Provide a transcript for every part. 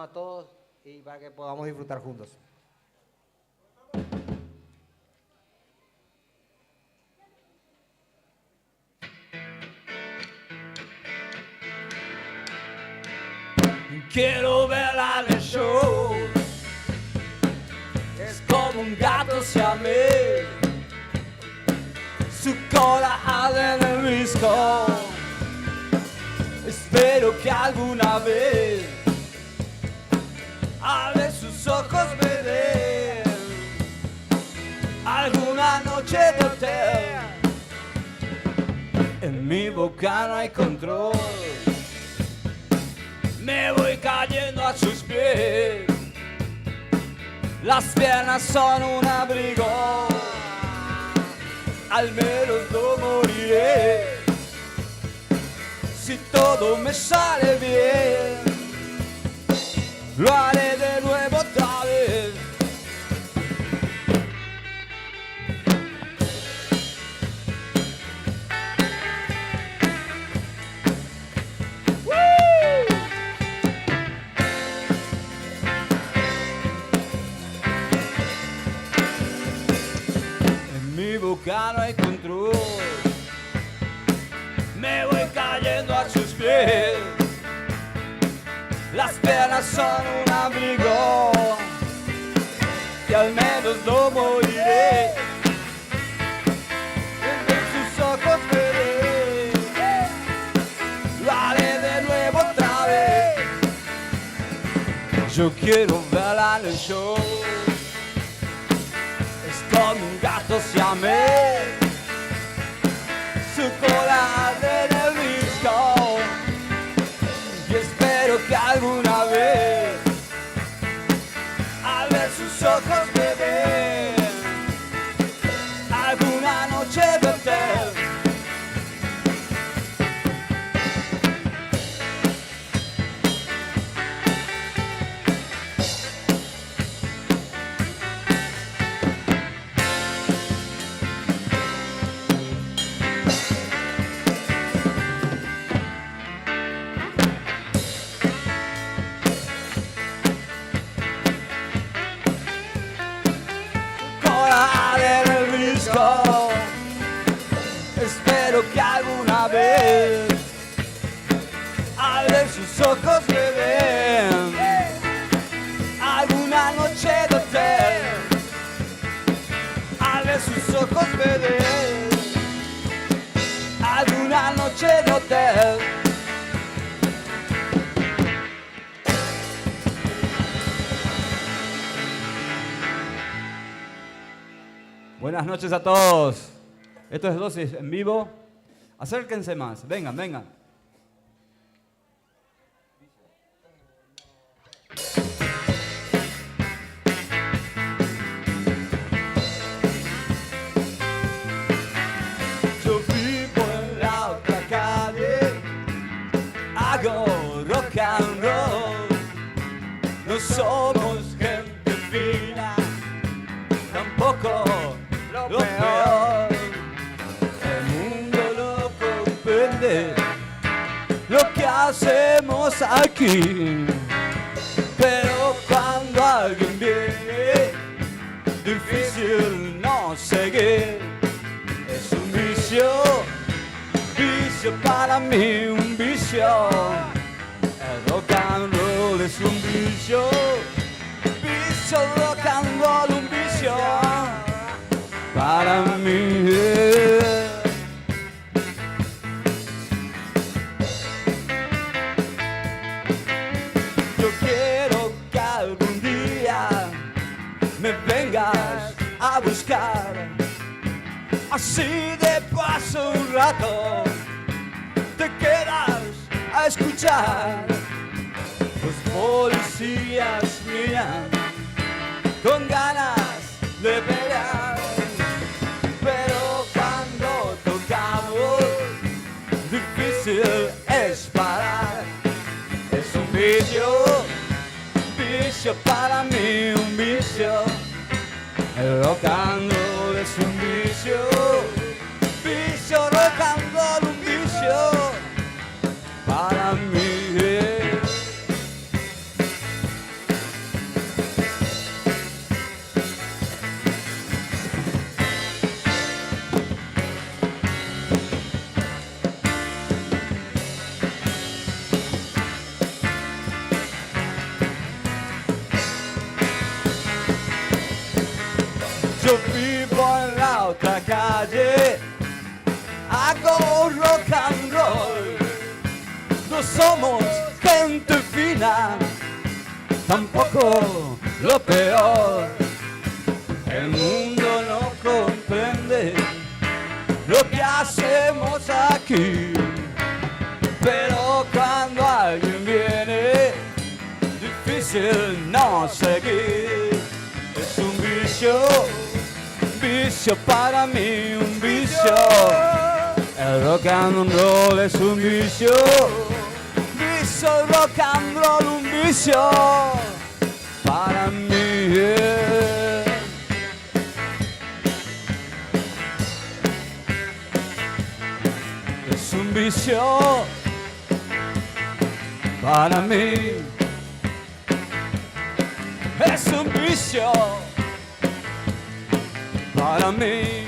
a todos y para que podamos disfrutar juntos. Quiero verla en el show. Es como un gato siamés. Su cola arde en el disco. Espero que alguna vez al ver sus ojos me den alguna noche de hotel. En mi boca no hay control. Me voy cayendo a sus pies. Las piernas son un abrigo. Al menos no moriré. Si todo me sale bien, lo haré de nuevo otra vez. En mi boca no hay control. Me voy cayendo a sus pies. Las piernas son un abrigo. Y al menos no moriré. En sus ojos veré. Lo haré de nuevo otra vez. Yo quiero verla en el show. Es como un gato siamés. Su cola arde en el disco. Y espero que alguna vez al ver sus ojos me den alguna noche de hotel. Espero que alguna vez al ver sus ojos me den alguna noche de hotel. Al ver sus ojos me den alguna noche de hotel. Buenas noches a todos. Esto es Dosis en vivo. Acérquense más. Vengan, vengan. Yo vivo en la otra calle. Hago rock and roll. No somos gente fina. Tampoco lo peor. El mundo lo comprende lo que hacemos aquí. Pero cuando alguien viene, difícil no seguir. Es un vicio, vicio para mí, un vicio. El rock and roll es un vicio, vicio rock and roll, un vicio. Para mí yo quiero que algún día me vengas a buscar. Así de paso un rato te quedas a escuchar. Los policías miran con ganas de pelear. Pero cuando tocamos, difícil es parar. Es un vicio, vicio para mí, un vicio. El rock and roll es un vicio, vicio rock and roll, un vicio para mí. somos gente fina, tampoco lo peor. El mundo no comprende lo que hacemos aquí, pero cuando alguien viene, difícil no seguir. Es un vicio para mí, un vicio. El rock and roll es un vicio, rock and roll, un vicio para mí. Es un vicio para mí. Es un vicio para mí.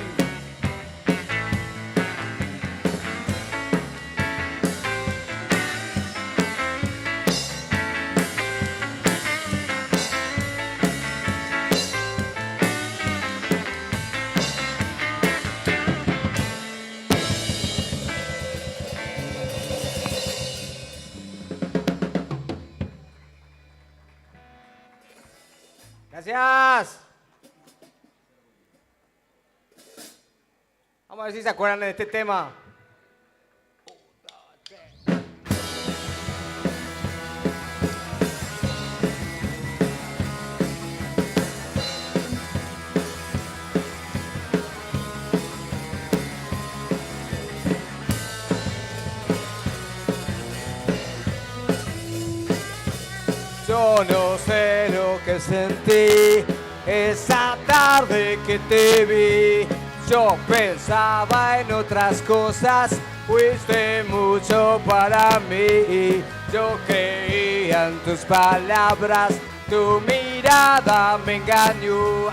Gracias. Vamos a ver si se acuerdan de este tema. Yo no sé lo que sentí esa tarde que te vi. Yo pensaba en otras cosas, fuiste mucho para mí. Yo creía en tus palabras, tu mirada me engañó.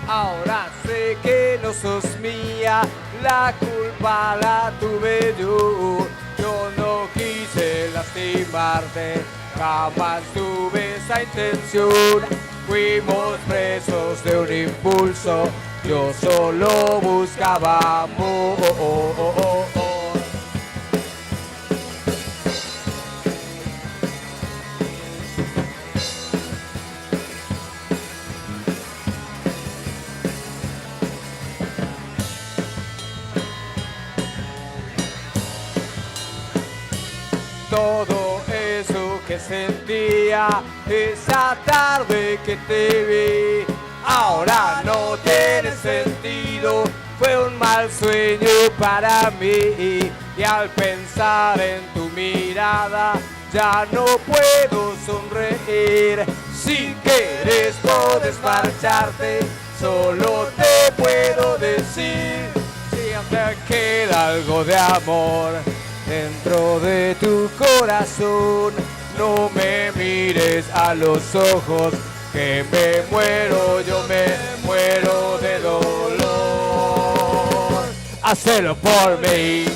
Ahora sé que no sos mía, la culpa la tuve yo. Yo no quise lastimarte, jamás tuve esa intención. Fuimos presos de un impulso, yo solo buscaba amor. Todo eso que sentía esa tarde que te vi, ahora no tiene sentido, fue un mal sueño para mí. Y al pensar en tu mirada ya no puedo sonreír. Si quieres puedes marcharte, solo te puedo decir, si aún te queda algo de amor dentro de tu corazón, no me mires a los ojos, que me muero, yo me muero de dolor. Hacelo por mí.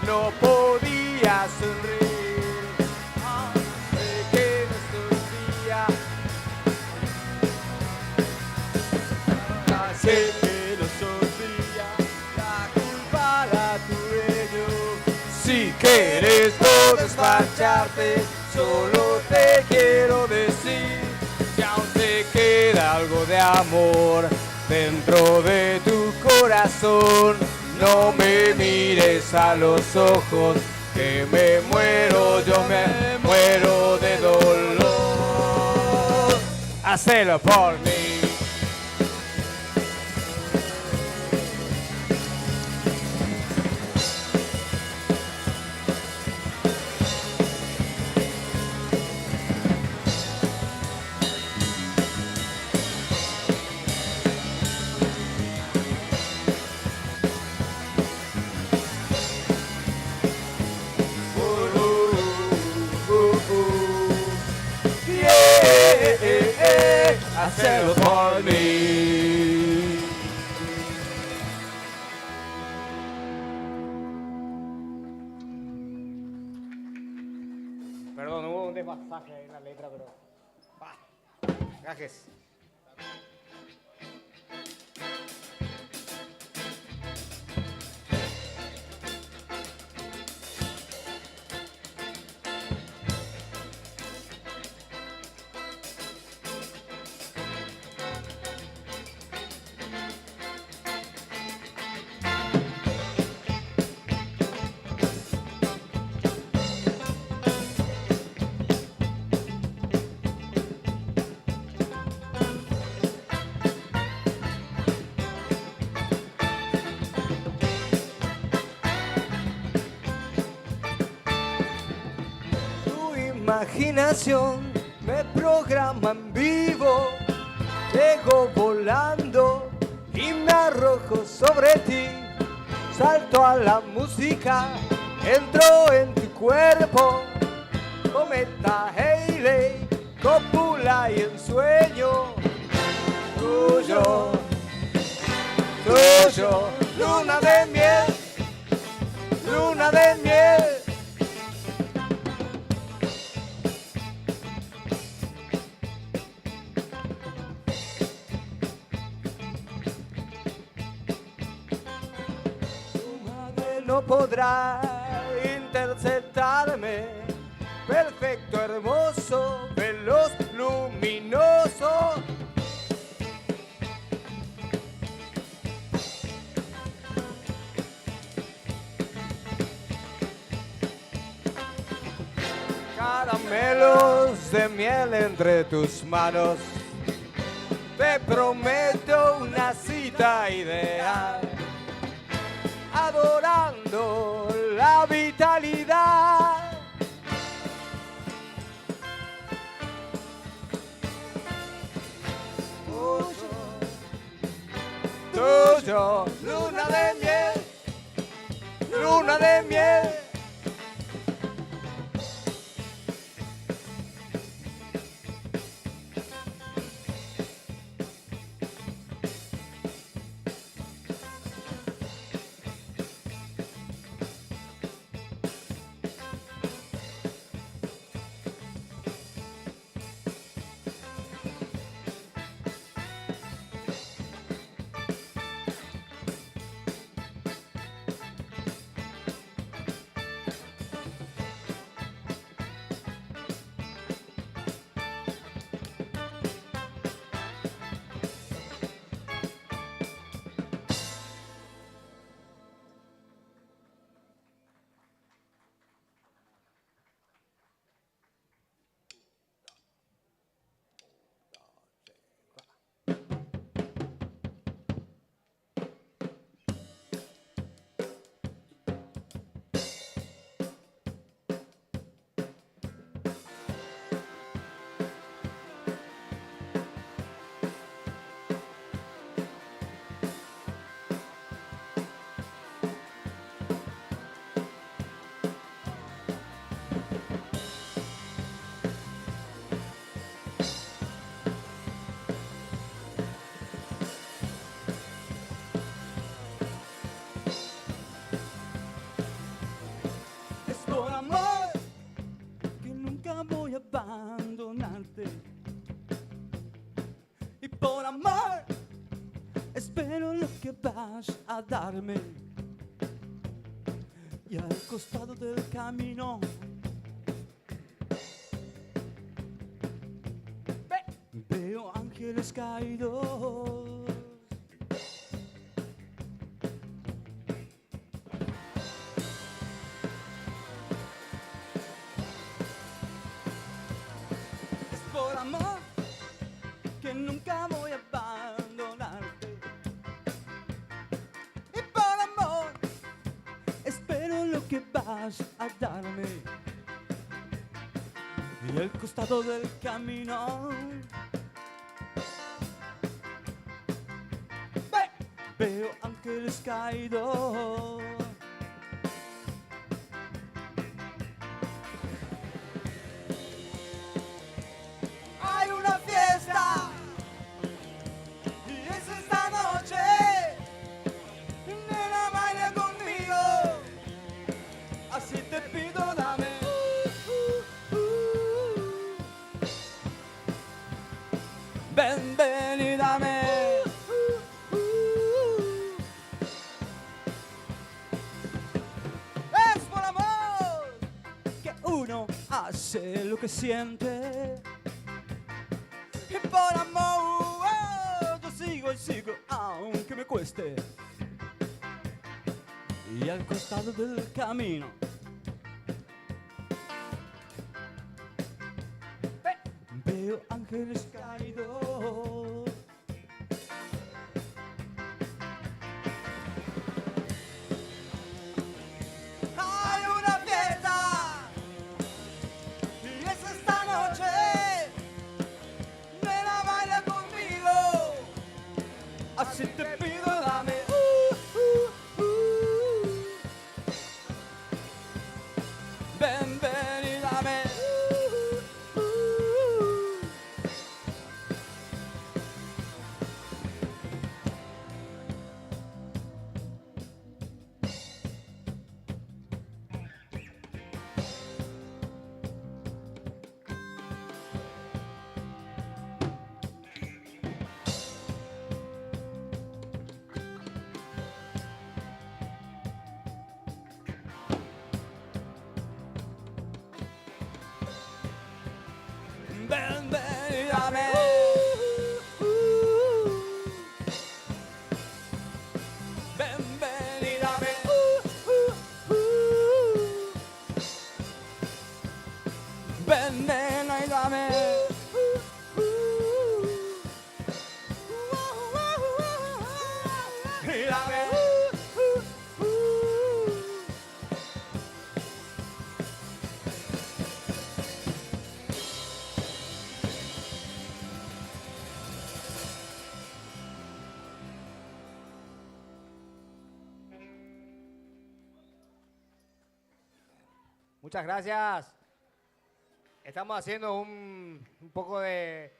No podía sonreír, sé que no estoy fría, sé que no soy fría, la culpa la tuve yo. Si quieres puedes marcharte, solo te quiero decir, si aún te queda algo de amor dentro de tu corazón, no me mires a los ojos, que me muero, yo me muero de dolor. Hacelo por mí. Hacelo por mí. Perdón, hubo un desfasaje en la letra, pero... Va, gajes. Imaginación me programa en vivo, llego volando y me arrojo sobre ti, salto a la música, entro en tu cuerpo, cometa Halley, cópula y ensueño, tuyo, tuyo, luna de miel, luna de miel. No podrá interceptarme, perfecto, hermoso, veloz, luminoso. Caramelos de miel entre tus manos, te prometo una cita ideal. Adorando la vitalidad. Tuyo, luna de miel, luna de miel. Por amor, que nunca voy a abandonarte. Y por amor, espero lo que vas a darme. Y al costado del camino veo ángeles caídos. Por amor, que nunca voy a abandonarte. Y por amor, espero lo que vas a darme. Y al costado del camino veo ángeles caídos. hace lo que siente. Y por amor yo sigo y sigo aunque me cueste. Y al costado del camino veo ángeles caídos. Hay una fiesta y es esta noche. Nena, baila conmigo. Así te pido, dame. Ven, ven y dame. Ven, ven y dame. Ven, ven y dame. Ven, ven y dame. Y dame. Muchas gracias. Estamos haciendo un poco de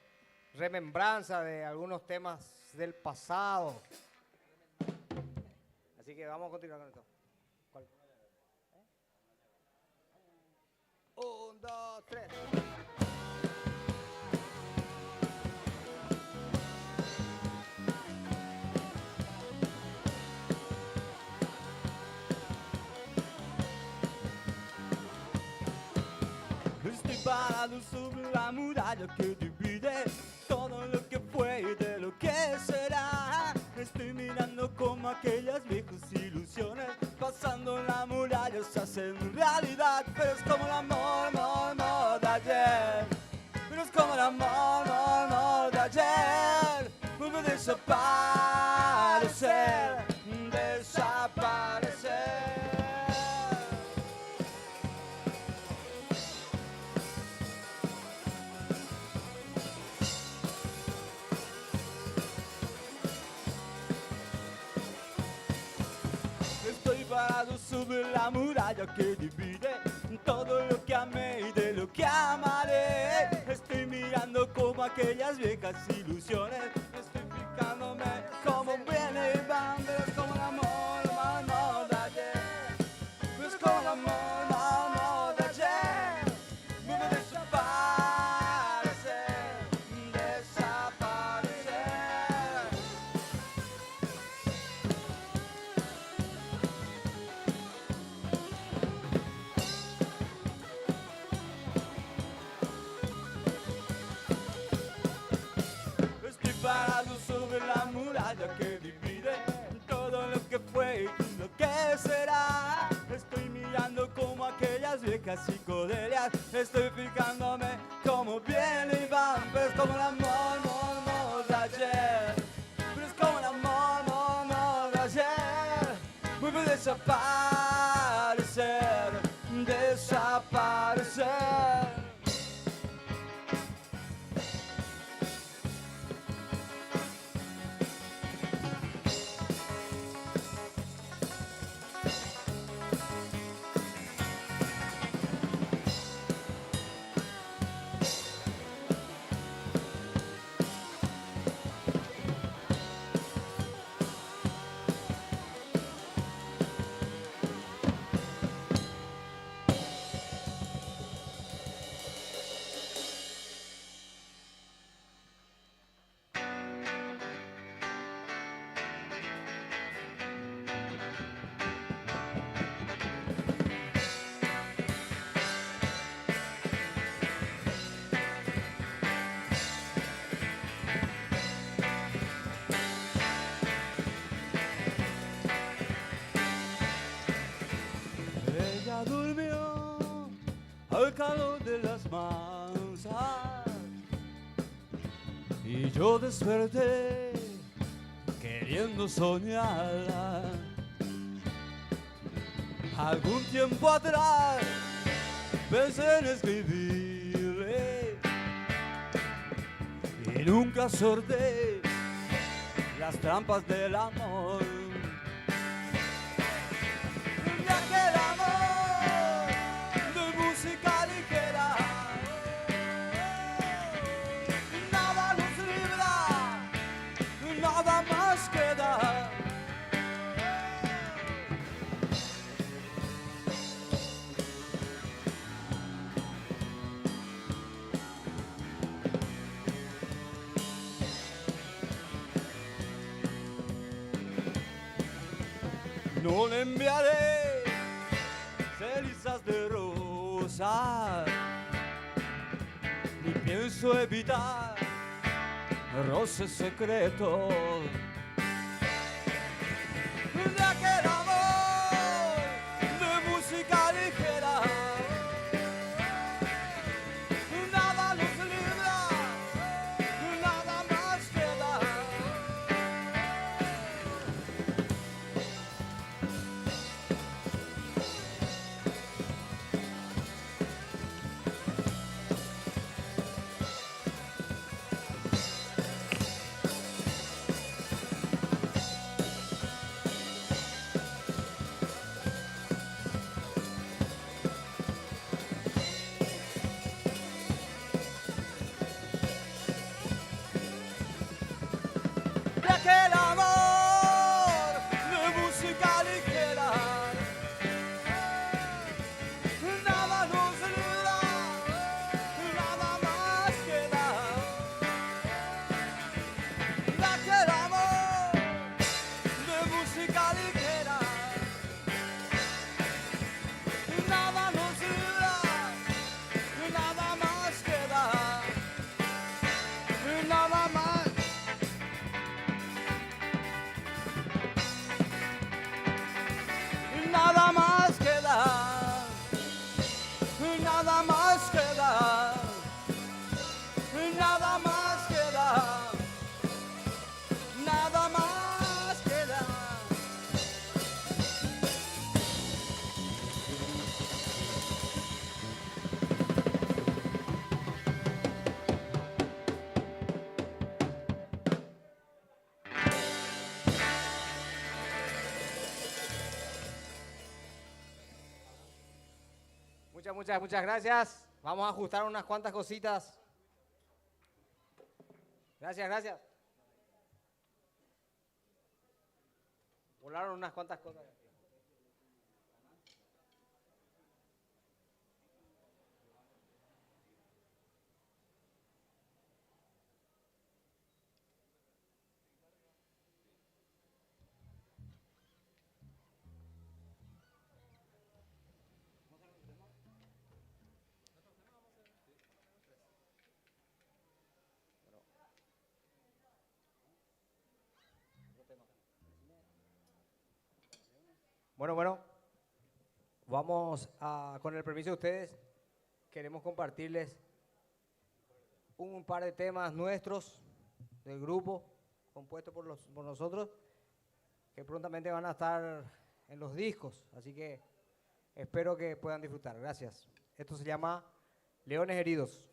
remembranza de algunos temas del pasado. Así que vamos a continuar con esto. ¿Cuál? 1, 2, 3. Estoy parado sobre la muralla que divide todo lo que fue y de lo que será. Estoy mirando como aquellas viejas ilusiones pasando en la muralla se hacen realidad. Pero es como el amor, amor, amor de ayer. Pero es como el amor, amor, amor de ayer. Vuelve a desaparecer, desaparecer. Estoy parado sobre la muralla que divide todo lo que amé y de lo que amaré. Estoy mirando como aquellas viejas ilusiones. Estoy fijándome como viene y van. Pero es como el amor, amor de ayer. Pero es como el amor, amor de ayer. Vuelve a desaparecer, desaparecer. Estoy parado sobre la muralla que divide todo lo que fue y lo que será. Estoy mirando como aquellas viejas psicodelias. Estoy fijándome como vienen y van. Pero es como el amor, amor, amor de ayer. Pero es como el amor, amor, amor de ayer. Vuelve a desaparecer, desaparecer. al calor de las masas. Y yo desperté queriendo soñarla. Algún tiempo atrás pensé en escribirle y nunca sorteé las trampas del amor. De aquel amor de música ligera, nada nos libra, nada más queda. No le enviaré cenizas de rosa, ni pienso evitar roces secretos. De aquel amor de música ligera, nada nos libra, nada más queda. De aquel amor de música ligera, nada nos libra, nada más queda. De aquel amor de música ligera, nada nos libra, nada más queda. Nada más. Nada más queda, nada más queda, nada más queda, nada más queda. Muchas gracias. Vamos a ajustar unas cuantas cositas. Gracias. Volaron unas cuantas cosas. Bueno, vamos a, con el permiso de ustedes, queremos compartirles un par de temas nuestros del grupo, compuestos por nosotros, que prontamente van a estar en los discos, así que espero que puedan disfrutar. Gracias. Esto se llama Leones Heridos.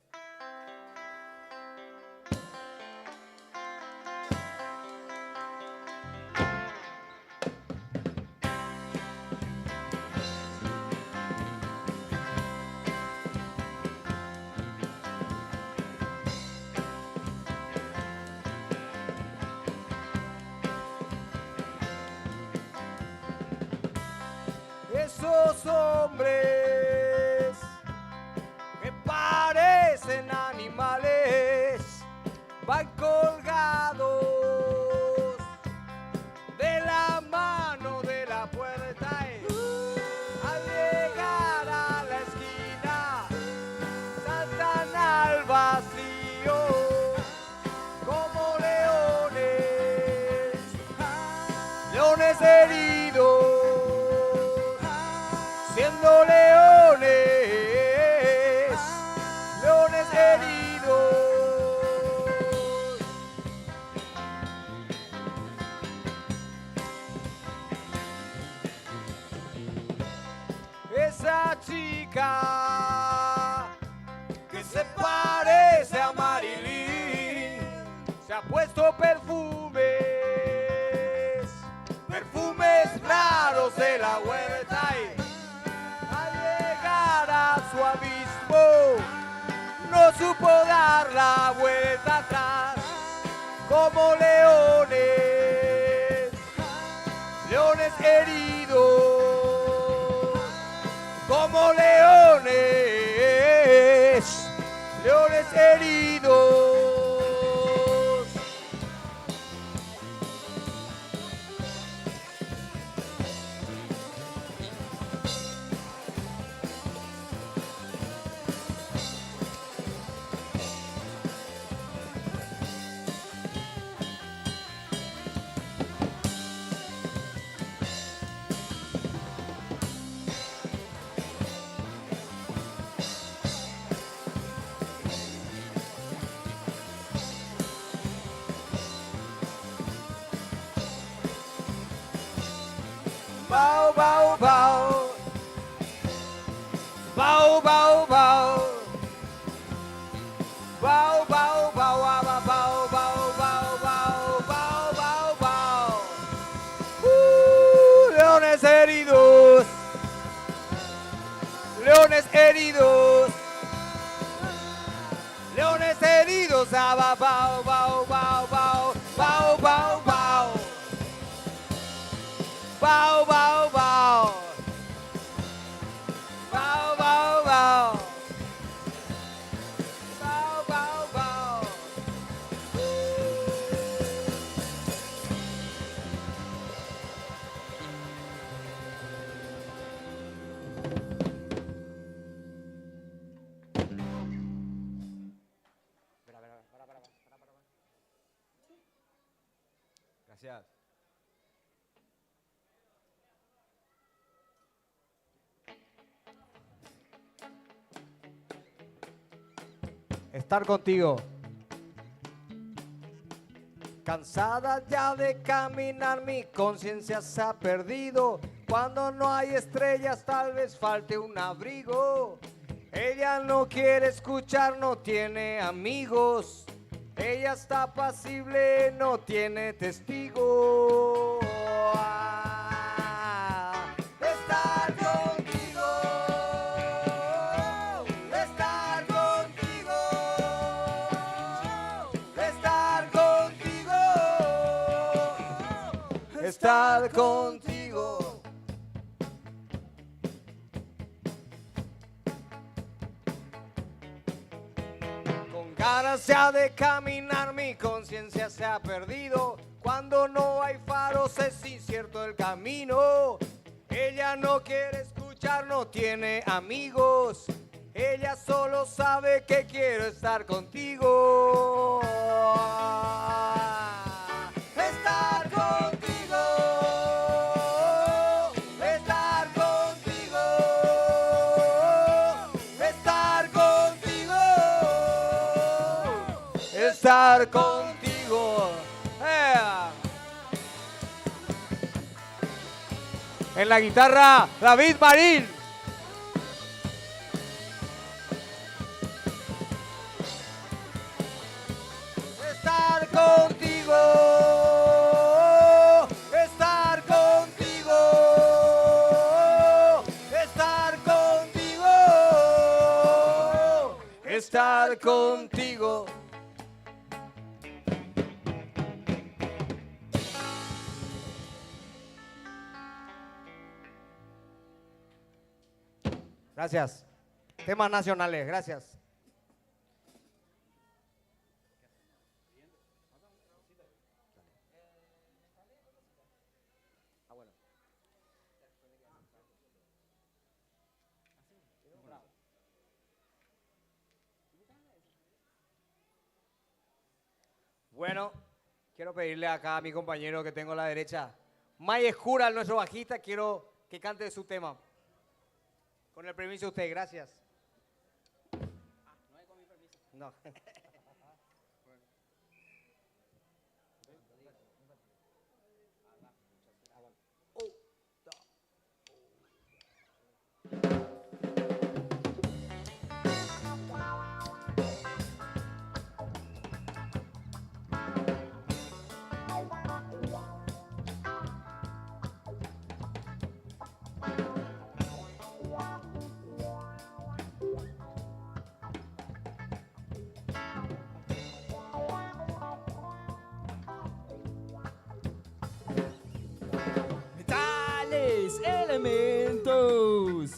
Esos hombres que parecen animales van colgados de la mano de la puerta. Al llegar a la esquina saltan al vacío como leones, leones heridos. Siendo leones, puesto perfumes, perfumes raros de la huerta y al llegar a su abismo no supo dar la vuelta atrás como leones, leones heridos, como leones, leones heridos. Bow, bow, bow. Bow, bow, bow. Bow, bow, bow, bow, bow, bow, bow, bow, bow, bow, bow. Leones heridos. Leones heridos. Leones heridos. Ah, bow, bow, bow, bow, bow, bow, bow, bow. Bow, bow, bow. Bow, bow, bow. Bow, bow, bow. Gracias. Estar contigo. Cansada ya de caminar, mi conciencia se ha perdido. Cuando no hay estrellas, tal vez falte un abrigo. Ella no quiere escuchar, no tiene amigos. Ella está apacible, no tiene testigo. Estar contigo. Estar contigo. Estar contigo. Estar contigo. Con ganas ya de caminar, mi conciencia se ha perdido. Cuando no hay faros es incierto el camino. Ella no quiere escuchar, no tiene amigos. Ella solo sabe que quiero estar contigo. Estar contigo. Estar contigo. Estar contigo. Estar contigo. En la guitarra, David Marín. Estar contigo. Estar contigo. Estar contigo. Estar contigo. Gracias. Temas nacionales, gracias. Bueno, quiero pedirle acá a mi compañero que tengo a la derecha, May Escura, nuestro bajista, quiero que cante su tema. Con el permiso de usted, gracias. ¿No es con mi permiso? No.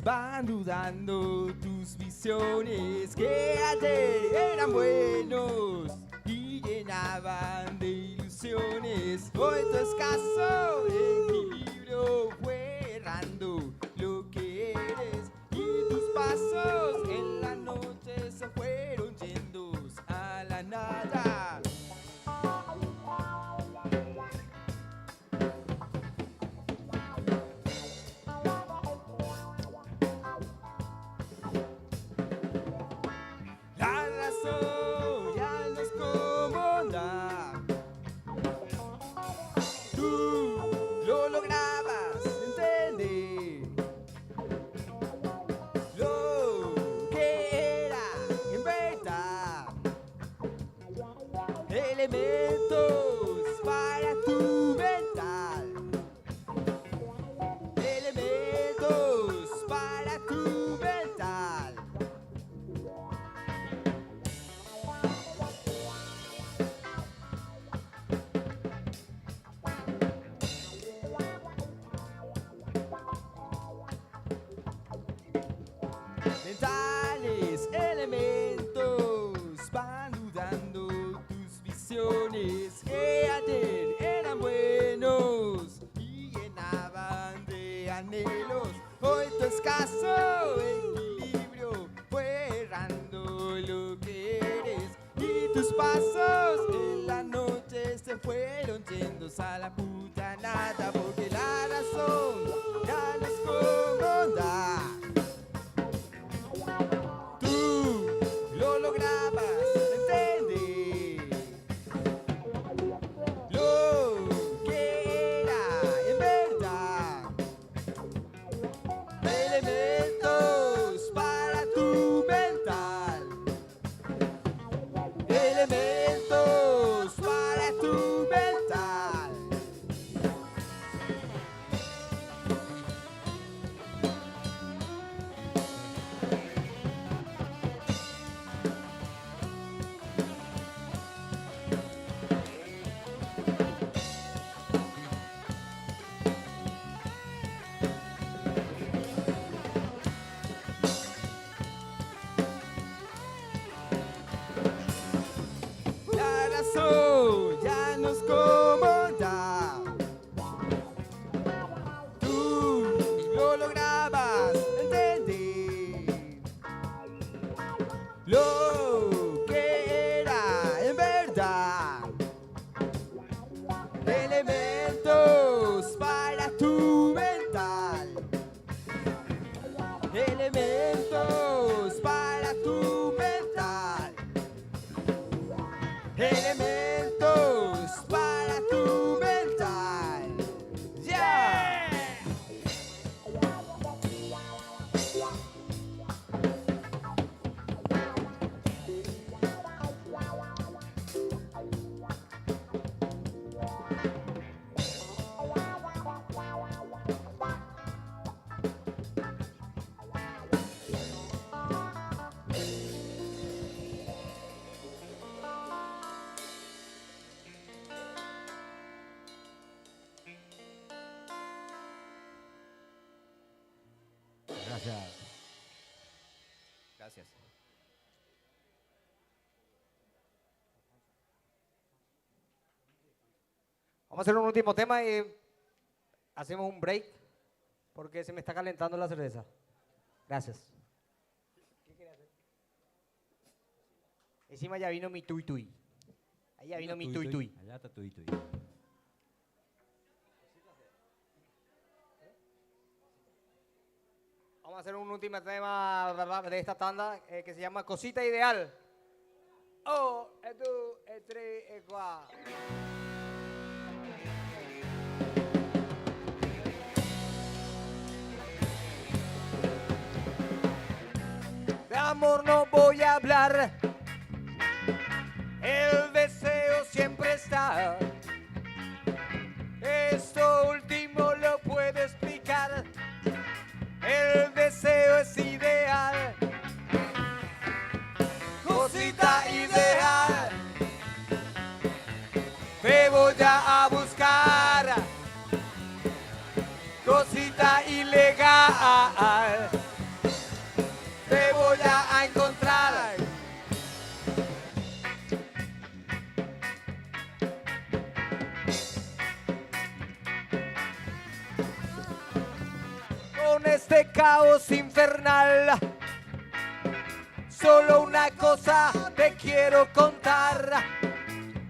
van dudando tus visiones que ayer eran buenos y llenaban de ilusiones. Hoy tu escaso equilibrio fue errando lo que eres y tus pasos en la noche se fueron yendo a la nada. La razón ya no es cómoda. Tú lo lograbas entender. Lo que era en verdad. Elementos para tu mental. Elementos para tu mental. Mentales elementos van dudando tus visiones que ayer eran buenos y llenaban de anhelos. Hoy tu escaso equilibrio fue errando lo que eres y tus pasos en la noche se fueron yendo a la puta nada porque la razón ya no es cómoda. Lo lograbas entender. Lo que era en verdad. Elementos para tu mental. Elementos para tu mental. La razón ya no es cómoda. Tú lo lograbas entender. Lo que era en verdad. Elementos para tu mental. Elementos para tu mental. Elementos para tu mental. ¡Yeah! Gracias. Gracias. Vamos a hacer un último tema y hacemos un break porque se me está calentando la cerveza. Gracias. ¿Qué quiere hacer? Encima ya vino mi tui tui. Ahí ya vino mi tui tui. Allá está tui tui. Vamos a hacer un último tema de esta tanda que se llama Cosita Ideal. Oh, esto, tres, cuatro. De amor no voy a hablar, el deseo siempre está. Esto último lo puedo explicar, el deseo es ideal. Cosita ideal, te voy a buscar. Cosita ilegal, de caos infernal. Solo una cosa te quiero contar.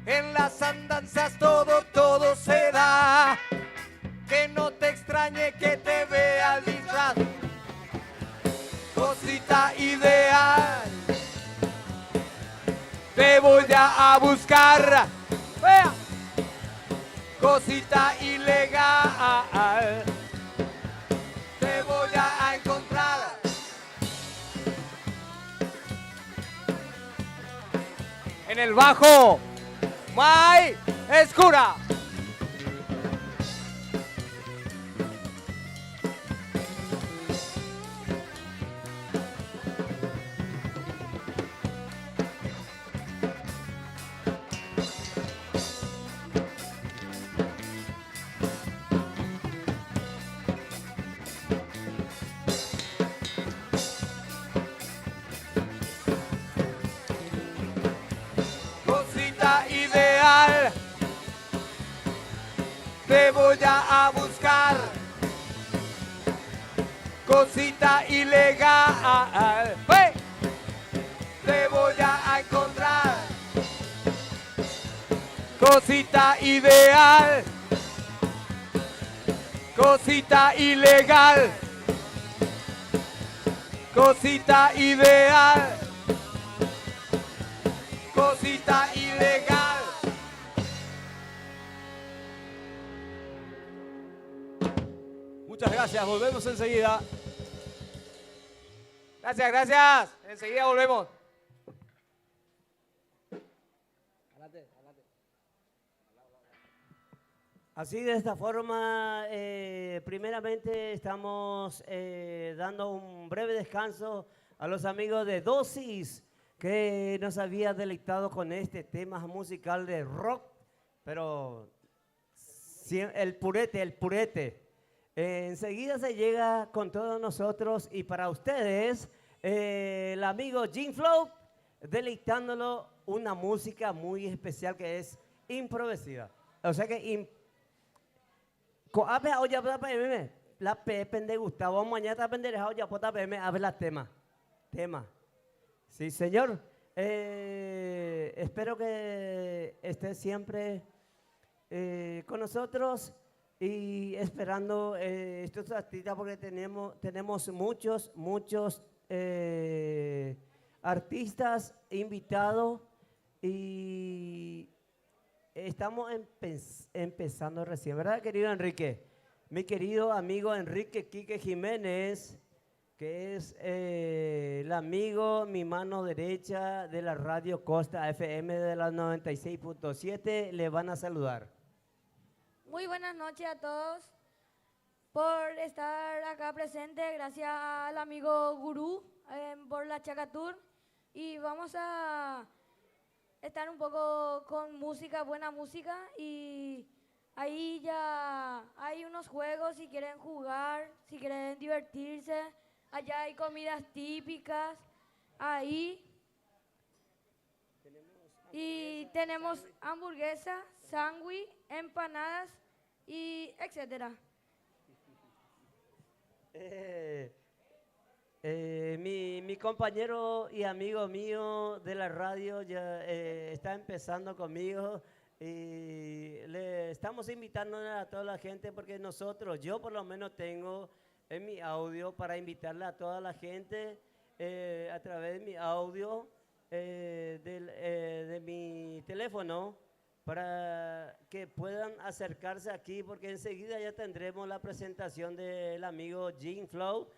En las andanzas todo se da. Que no te extrañe que te vea al disfraz. Cosita ideal. Te voy a buscar. ¡Vea! Cosita ilegal. Te voy a encontrar. En el bajo, Mai Escura. Ideal, te voy a buscar. Cosita ilegal, ¡hey! Te voy a encontrar. Cosita ideal, cosita ilegal, cosita ideal. Cosita ilegal. Muchas gracias, volvemos enseguida. Gracias, gracias. Enseguida volvemos. Así de esta forma, primeramente estamos dando un breve descanso a los amigos de Dosis, que nos había deleitado con este tema musical de rock, pero el purete. Enseguida se llega con todos nosotros y para ustedes, el amigo Jim Flow, deleitándolo una música muy especial que es improvisada. O sea que la pepe de Gustavo mañana pendeja ya pota pm a ver la tema. Sí, señor. Espero que esté siempre con nosotros y esperando estos artistas porque tenemos muchos artistas invitados y estamos empezando recién, ¿verdad, querido Enrique? Mi querido amigo Enrique Quique Jiménez, que es el amigo, mi mano derecha de la radio Costa FM de la 96.7, le van a saludar. Muy buenas noches a todos por estar acá presente, gracias al amigo Gurú por la Chacatur, y vamos a estar un poco con música, buena música, y ahí ya hay unos juegos si quieren jugar, si quieren divertirse. Allá hay comidas típicas, ahí. Y tenemos hamburguesa, sándwich, empanadas y etcétera. Mi compañero y amigo mío de la radio ya está empezando conmigo y le estamos invitando a toda la gente porque yo por lo menos tengo en mi audio para invitarle a toda la gente a través de mi audio de mi teléfono para que puedan acercarse aquí porque enseguida ya tendremos la presentación del amigo Jim Flow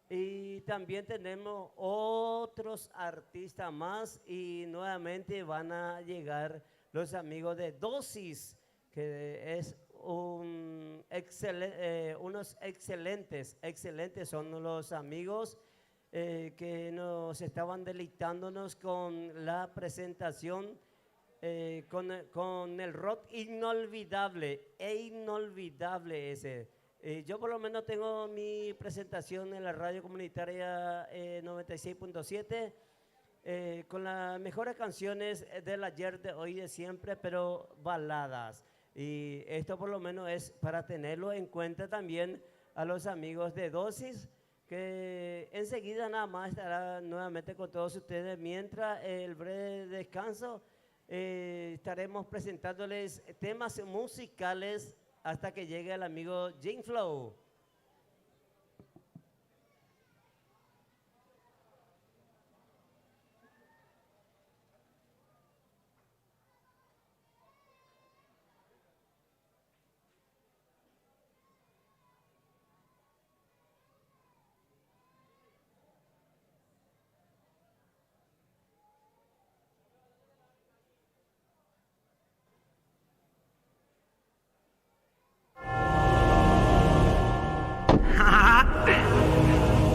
y también tenemos otros artistas más y nuevamente van a llegar los amigos de Dosis, que es unos excelentes son los amigos que nos estaban deleitándonos con la presentación con el rock inolvidable ese. Yo por lo menos tengo mi presentación en la radio comunitaria 96.7 con las mejores canciones del ayer, de hoy, de siempre, pero baladas. Y esto por lo menos es para tenerlo en cuenta también a los amigos de Dosis, que enseguida nada más estará nuevamente con todos ustedes. Mientras el breve descanso, estaremos presentándoles temas musicales hasta que llegue el amigo Jim Flow.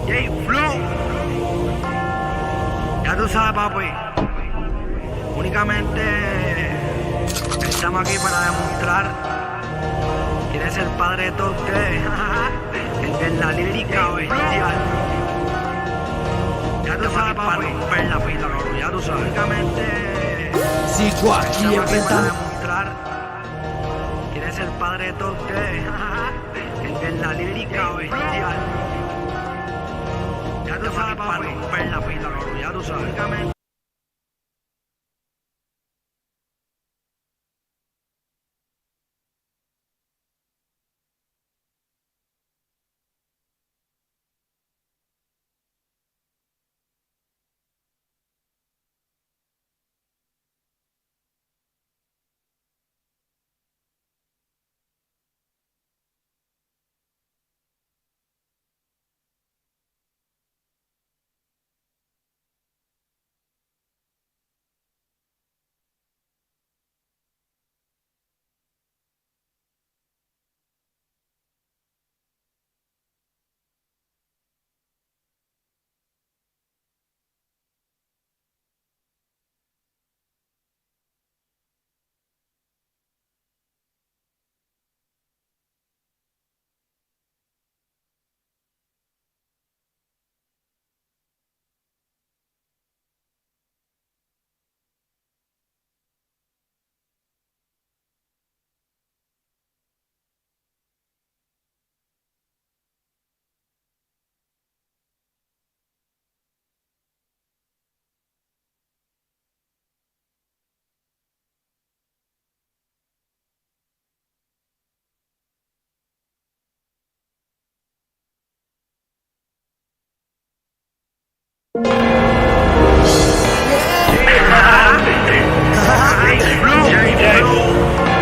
J-Flow. Ya tú sabes, papi. Únicamente estamos aquí para demostrar quién es el padre de todos ustedes. El de la lírica bestial. Ya tú sabes, papi. Para romper la pista, cabrón. Ya tú sabes. Únicamente Sigo aquí estamos aquí para enfrentando. demostrar quién es el padre de todos ustedes. El de la lírica bestial. Ya tú sabes, para romper la pista, cabrón. Ya tú sabes. Únicamente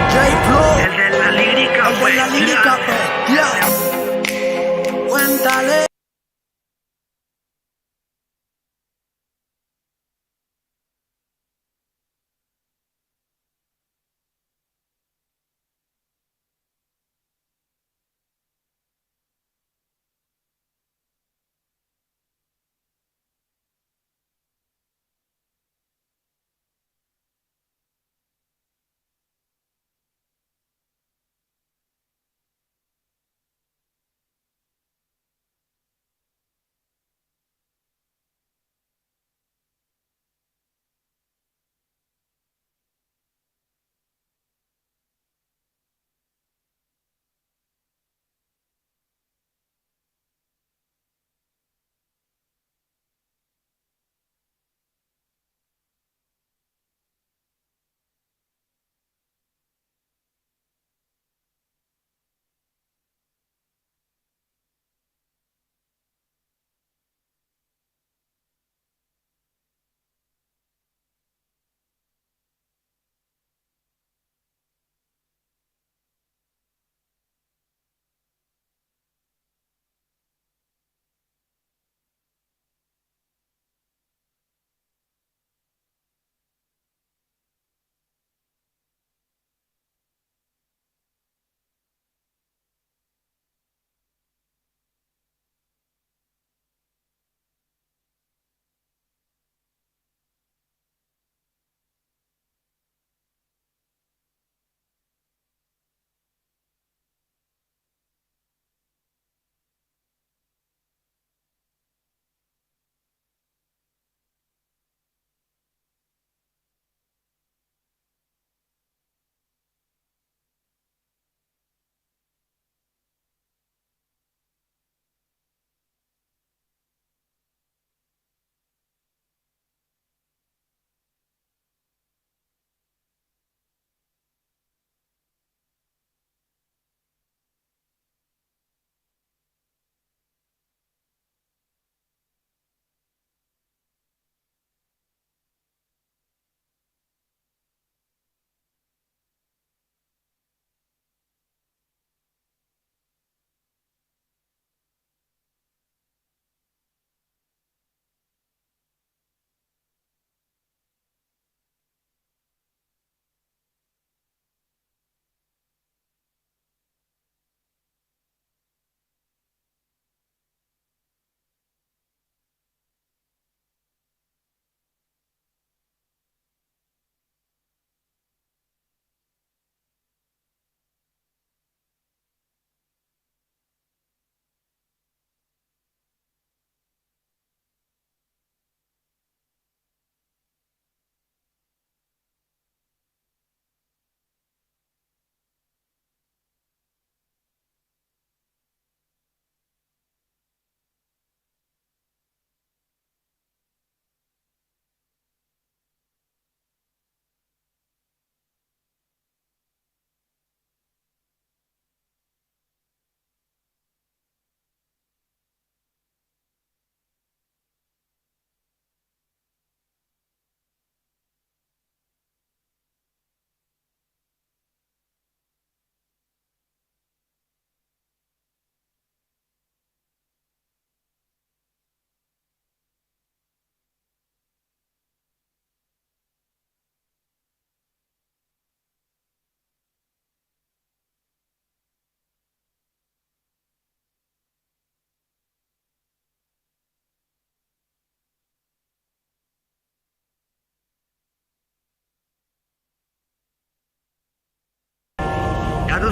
J-Flow, el de la lírica, el de la lírica bestial. Cuéntale.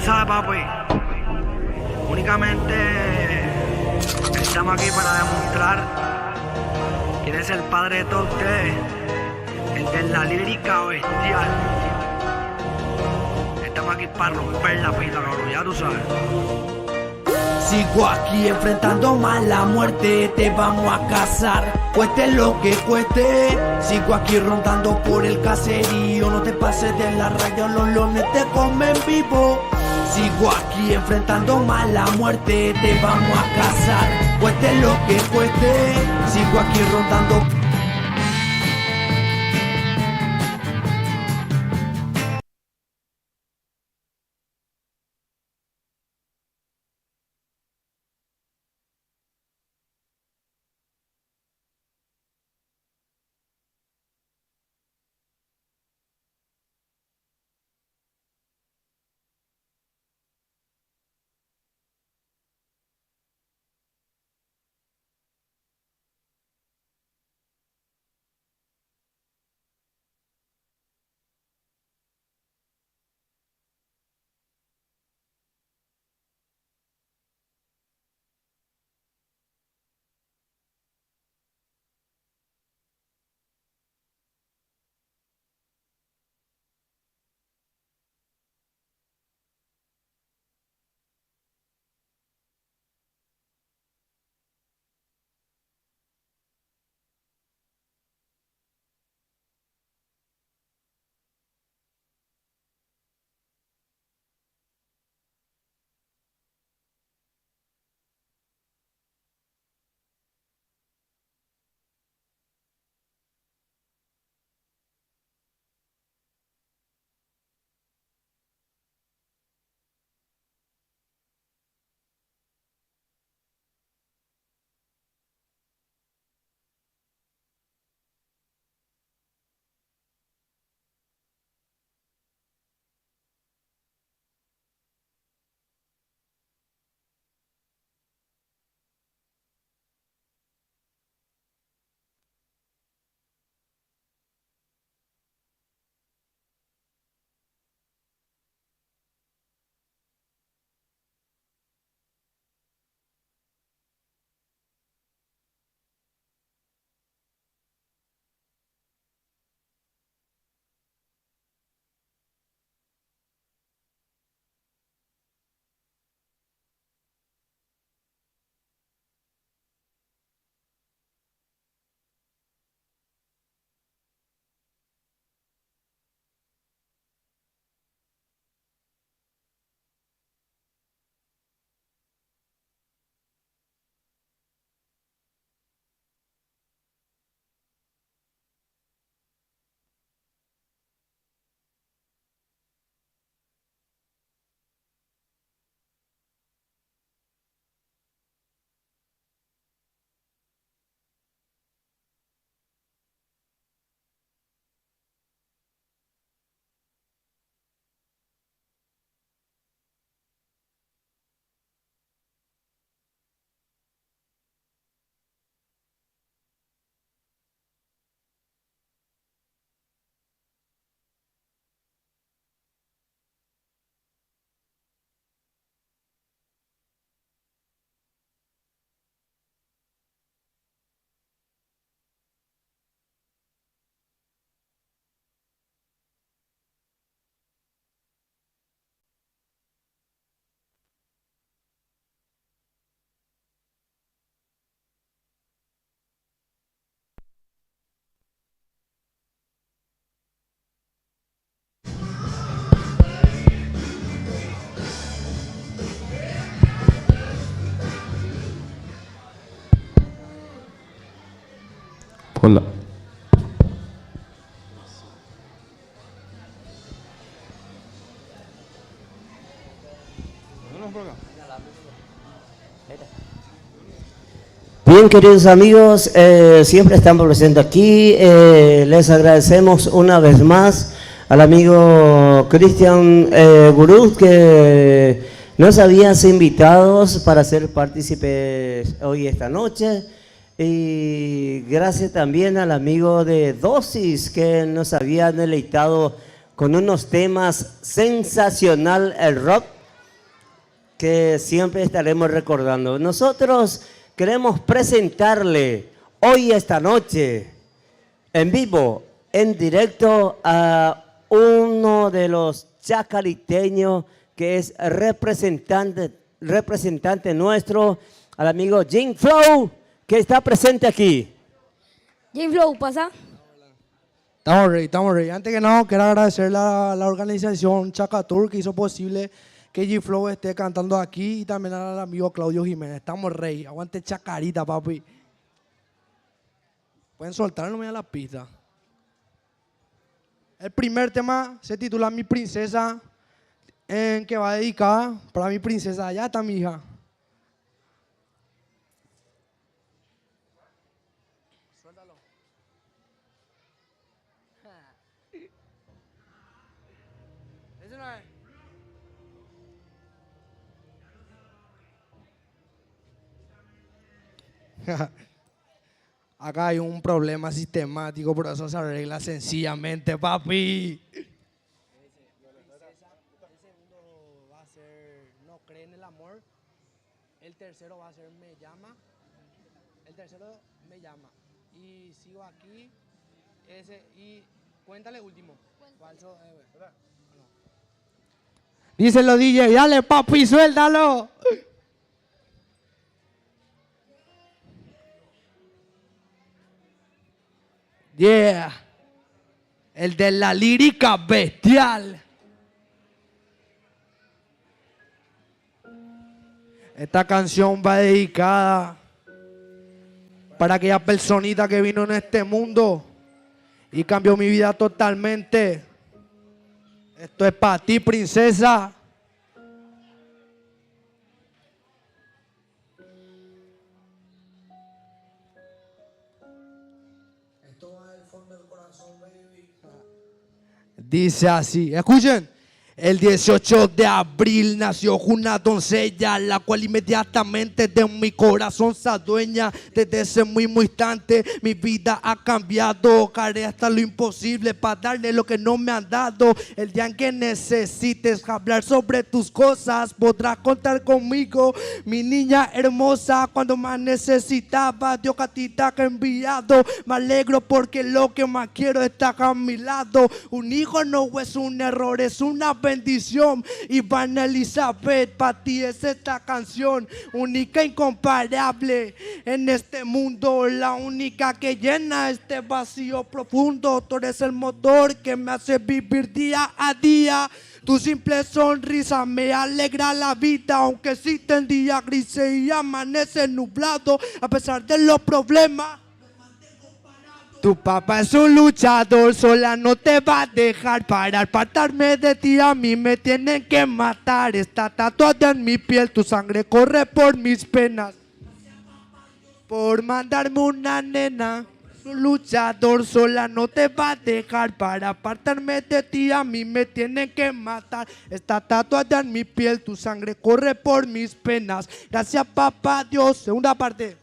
sabes, papi. Únicamente estamos aquí para demostrar quién es el padre de todos ustedes. El de la lírica bestial. Estamos aquí para romper la pista, cabrón, ya tú sabes. Sigo aquí enfrentando más la muerte, te vamos a cazar, cueste lo que cueste. Sigo aquí rondando por el caserío, no te pases de la raya, los leones te comen vivo. Sigo aquí enfrentando más la muerte, te vamos a cazar, cueste lo que cueste. Sigo aquí rondando. Hola. Bien, queridos amigos, siempre estamos presentes aquí. Les agradecemos una vez más al amigo Cristian Gurú que nos había invitado para ser partícipes hoy esta noche. Y gracias también al amigo de Dosis que nos había deleitado con unos temas sensacional, el rock que siempre estaremos recordando. Nosotros queremos presentarle hoy, esta noche, en vivo, en directo, a uno de los chacariteños que es representante nuestro, al amigo Jim Flow, que está presente aquí. Jim Flow, pasa. Estamos ready. Antes que nada, quiero agradecer a la organización Chacatur que hizo posible que G-Flow esté cantando aquí y también al amigo Claudio Jiménez. Estamos rey. Aguante Chacarita, papi. Pueden soltarme a la pista. El primer tema se titula Mi Princesa, en que va dedicada para mi princesa. Allá está mi hija. Suéltalo. Ese no es. Acá hay un problema sistemático, pero eso se arregla sencillamente, papi. El segundo va a ser No cree en el amor. El tercero va a ser Me llama. El tercero Me llama. Y sigo aquí. Y cuéntale último. Falso. No. Díselo, DJ. Dale, papi, suéltalo. Yeah, el de la lírica bestial. Esta canción va dedicada para aquella personita que vino en este mundo y cambió mi vida totalmente. Esto es para ti, princesa. Dice así, escuchen. El 18 de abril nació una doncella, la cual inmediatamente de mi corazón se adueña. Desde ese mismo instante mi vida ha cambiado. Haré hasta lo imposible para darle lo que no me han dado. El día en que necesites hablar sobre tus cosas, podrás contar conmigo. Mi niña hermosa, cuando más necesitaba, Dios a ti te ha enviado. Me alegro porque lo que más quiero está a mi lado. Un hijo no es un error, es una bendición. Ivana Elizabeth, para ti es esta canción, única, incomparable en este mundo, la única que llena este vacío profundo. Tú eres el motor que me hace vivir día a día. Tu simple sonrisa me alegra la vida, aunque existen días grises y amanece nublado. A pesar de los problemas, tu papá es un luchador, sola no te va a dejar parar. Para apartarme de ti a mí me tienen que matar. Está tatuada en mi piel, tu sangre corre por mis penas. Por mandarme una nena, un luchador, sola no te va a dejar. Para apartarme de ti a mí me tienen que matar. Está tatuada en mi piel, tu sangre corre por mis penas. Gracias, papá Dios. Segunda parte.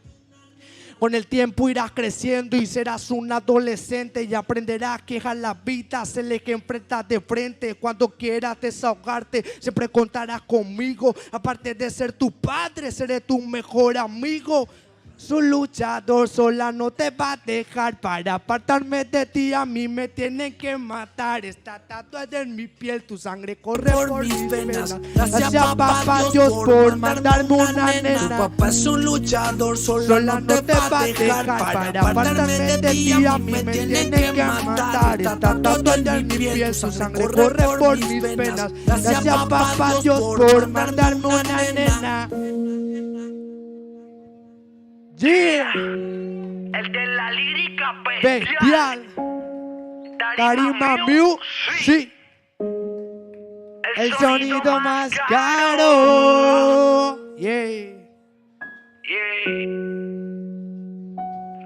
Con el tiempo irás creciendo y serás un adolescente y aprenderás que a la vida se le que enfrentas de frente. Cuando quieras desahogarte, siempre contarás conmigo. Aparte de ser tu padre, seré tu mejor amigo. Su luchador, sola no te va a dejar. Para apartarme de ti a mí me tienen que matar. Está tatuada en mi piel, tu sangre corre por mis venas. Gracias, papá Dios, por mandarme una nena. Tu papá es un luchador, sola no te va a dejar. Para apartarme de ti a mí me tienen que matar. Está tatuada en mi piel, tu sangre corre por mis venas. Gracias, papá Dios, por mandarme una nena. Yeah. El de la lírica Bestial. Tarima Music. El sonido más caro. Yeah.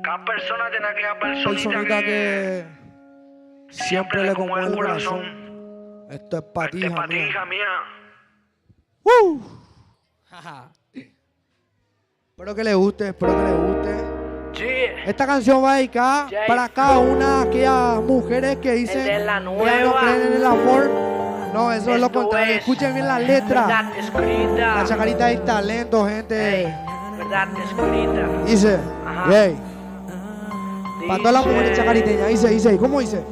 Cada persona tiene aquella personita Personita que siempre le conmueve el corazón. Esto es para ti, hija mía. hija mía. Espero que le guste, Esta canción va dedicada para cada una de aquellas mujeres que dicen que no creen en el amor. No, eso es lo contrario. Escuchen bien la letra. Verdad escrita. La chacarita hay talento, gente. Ey, verdad escrita. Dice, Ajá. hey. Para todas las mujeres chacariteñas, dice, ¿cómo dice?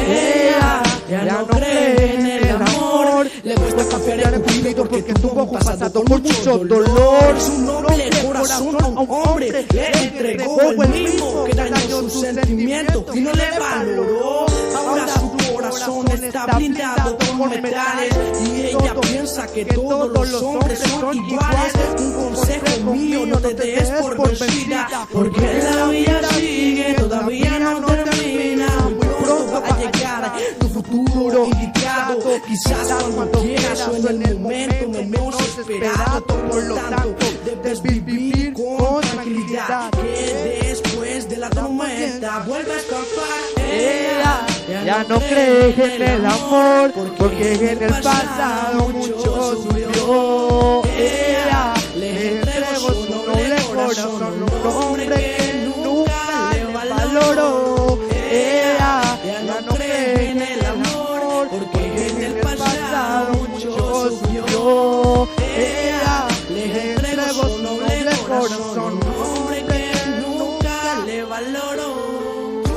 Ella ya no cree en el amor, le cuesta confiar en Cupido porque tuvo pasado por mucho dolor. Su noble corazón a un hombre le entregó el mismo que dañó sus sentimientos y no le valoró. Ahora su corazón está blindado por metales y ella piensa que todos los hombres son iguales. Un consejo mío, no te des por vencida, porque la vida sigue, todavía no termina. Muy pronto va a llegar tu futuro indicado, quizás cuando quieras o en el momento menos esperado. Por lo tanto, debes vivir con tranquilidad, que después de la tormenta vuelve a escapar. Ella ya no cree en el amor, porque en el pasado mucho sufrió. Ella le entregó su noble corazón a un hombre que nunca le valoró. Ella ya no cree en el amor, porque en el pasado mucho sufrió. Ella le entregó su noble corazón a un hombre que nunca le valoró.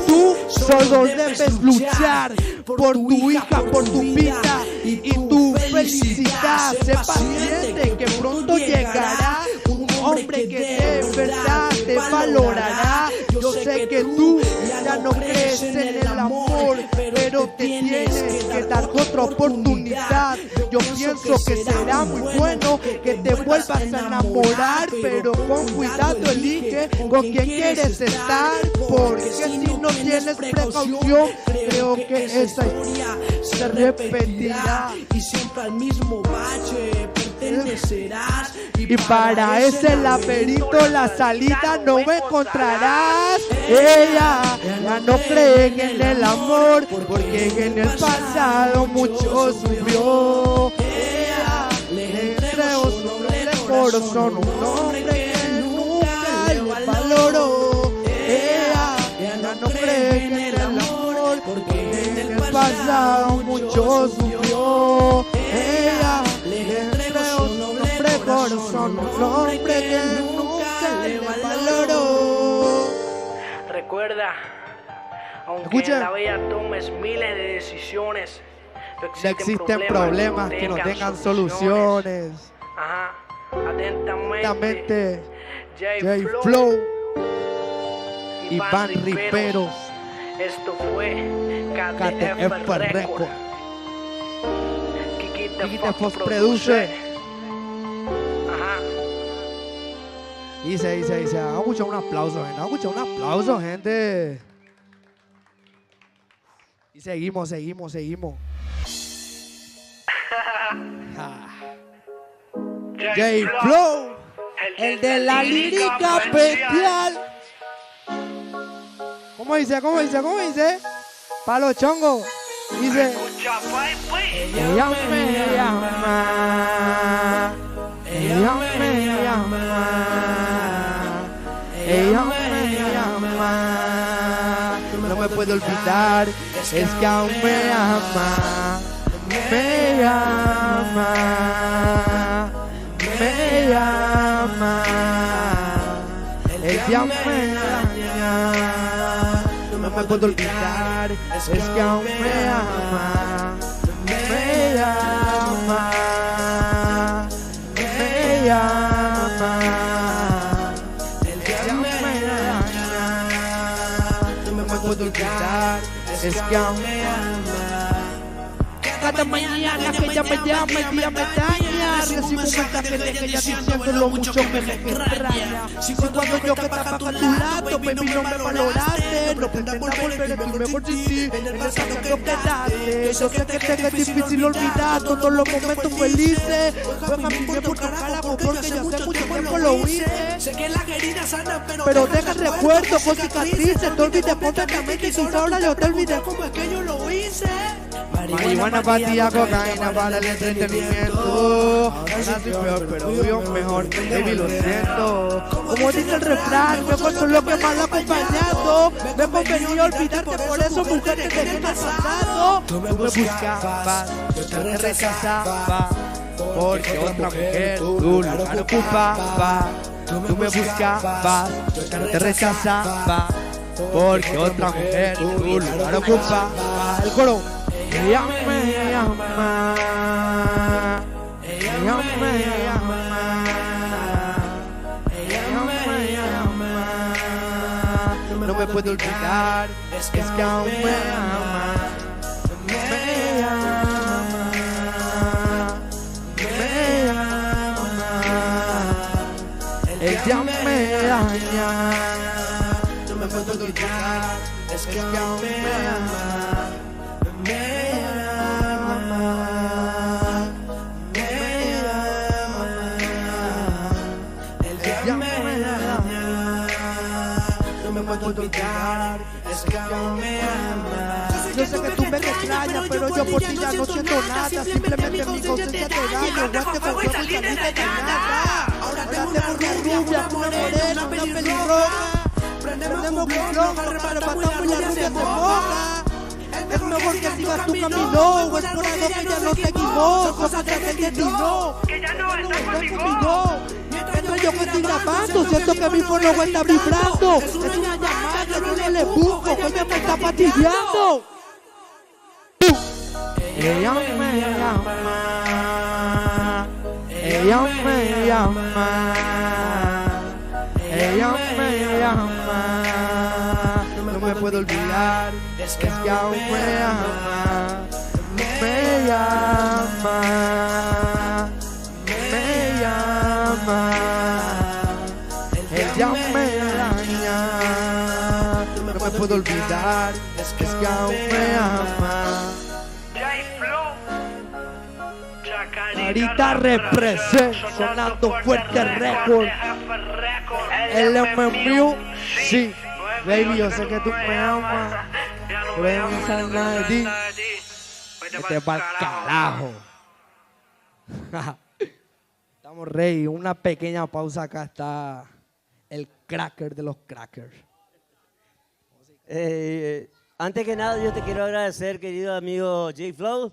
Tú solo debes luchar por tu hija, por tu vida y tu felicidad. Sé paciente que pronto llegará un hombre que de verdad te valorará. Yo sé que tú ya no crees en el amor, pero te tienes que dar otra oportunidad. Yo pienso que será muy bueno que te vuelvas a enamorar, pero con cuidado elige con quién quieres estar, porque si no tienes precaución, creo que esa historia se repetirá y siempre al mismo bache pertenecerás. Y para ese laberinto la salida no me encontrarás. Ella ya no cree en el amor, porque en el pasado mucho sufrió. Ella le entregó su noble corazón a un hombre que nunca le valoró. Ella ya no cree en el amor, porque en el pasado mucho sufrió. Ella le entregó su noble corazón a un hombre que nunca le valoró. Recuerda, aunque Escuchen. en la vida tomes miles de decisiones, No existen problemas que no tengan soluciones. Ajá, atentamente, Atentamente, J J Flow, Flow, Iván Riveros, Esto fue KTF KTF Record, Record. Kikita Fox Produce. Ajá. Dice, vamos a escuchar un aplauso, gente. Vamos a escuchar un aplauso, gente. Y seguimos. J Flow, el de la lírica bestial. ¿Cómo dice? Palo chongo. Dice, ella me llama, ella me llama, no me puedo olvidar, es que aún me ama, me llama, ella me llama, no me puedo olvidar, es que aún me ama, me llama, ella me llama, no me puedo olvidar, es que aún me ama. Cada mañana que ella me llama, el día me daña. Recibo un mensaje de ella diciendo lo mucho que me extraña. Si cuando yo que estaba a tu lado, baby, no me valoraste. No pretendo volver a tu mejor sin ti. En el pasado que quedaste. Yo sé que tengo difícil olvidar todos los momentos felices. Juega mi tiempo por carajo, porque yo hace mucho tiempo lo hice. Sé que la herida sana, Pero deja recuerdos con cicatrices. Te olvides completamente y quizá ahora yo te olvidé como es que yo lo hice. Marihuana para ti, cocaína para el entretenimiento. Ahora soy peor, pero yo mejor, baby, lo siento. Como dice el refrán, mejor son los que mal acompañado. Me he convenido a olvidarte, por eso mujer te dejé en el pasado. Tú me buscabas, yo te rechazaba, porque otra mujer tu lugar ocupaba. Tú me buscabas, yo te rechazaba, porque otra mujer tu lugar ocupaba. El coro. Ella me llama, ella me llama, ella me llama. No me puedo olvidar, es que aún me ama. Me llama, me llama. Ella me daña. No me puedo olvidar, es que aún me ama. Puedo olvidar, es que aún me amas. Yo sé que tú me extrañas, pero yo por ti ya no siento nada. Simplemente mi conciencia te daña. Guante con fuego y salirte de nada. Ahora tengo una rubia, una morena, una pelirroja. Prendemos con roja, arrebatamos y la rubia se moja. Es mejor que sigas tu camino, o es por algo que ya no te equivoco. Cosas que te destino, que ya no estás conmigo. Mientras yo que estoy grabando, siento que mi fono está vibrando. Es una llamada que yo no le busco, que ella me está fastidiando. Ella me llama, ella me llama, ella me llama. No me puedo olvidar, es que aún me ama. Me llama, me llama. Ella me daña. No me puedo olvidar, es que aún me ama. Ahorita represent, sonando fuerte récord. El MMU, sí. Baby, yo sé que tú me amas. Ven a San Nadie. Vete pa'l carajo. Estamos rey. Una pequeña pausa. Acá está el cracker de los crackers. Antes que nada, yo te quiero agradecer, querido amigo J-Flow,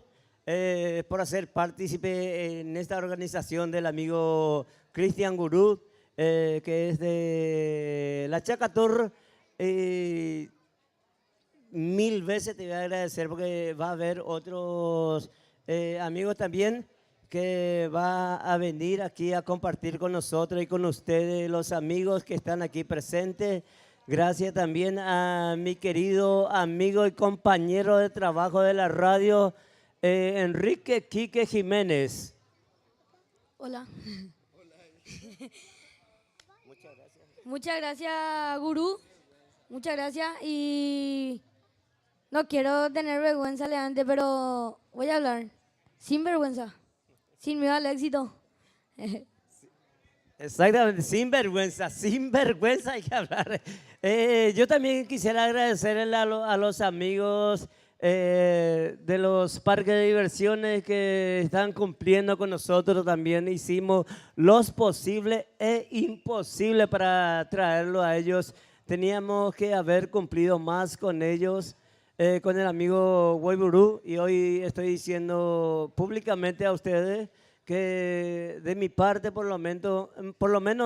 por hacer partícipe en esta organización del amigo Cristian Gurú, que es de la Chacatur. Mil veces te voy a agradecer porque va a haber otros amigos también que va a venir aquí a compartir con nosotros y con ustedes, los amigos que están aquí presentes. Gracias también a mi querido amigo y compañero de trabajo de la radio, Enrique Quique Jiménez. Hola. Muchas gracias, Gurú. Muchas gracias y no quiero tener vergüenza delante, pero voy a hablar sin vergüenza, sin miedo al éxito. Exactamente, sin vergüenza hay que hablar. Yo también quisiera agradecerle a los amigos de los parques de diversiones que están cumpliendo con nosotros. También hicimos los posibles e imposibles para traerlo a ellos. Teníamos que haber cumplido más con ellos, con el amigo Woyburu, y hoy estoy diciendo públicamente a ustedes que de mi parte por lo menos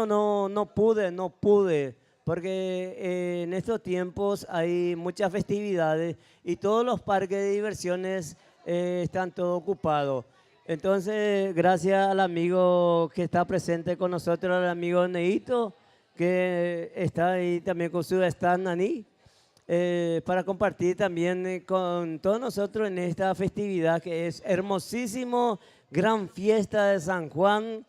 no pude, porque en estos tiempos hay muchas festividades y todos los parques de diversiones están todos ocupados. Entonces, gracias al amigo que está presente con nosotros, al amigo Neito, que está ahí también con su stand Nani, para compartir también con todos nosotros en esta festividad que es hermosísimo, gran fiesta de San Juan,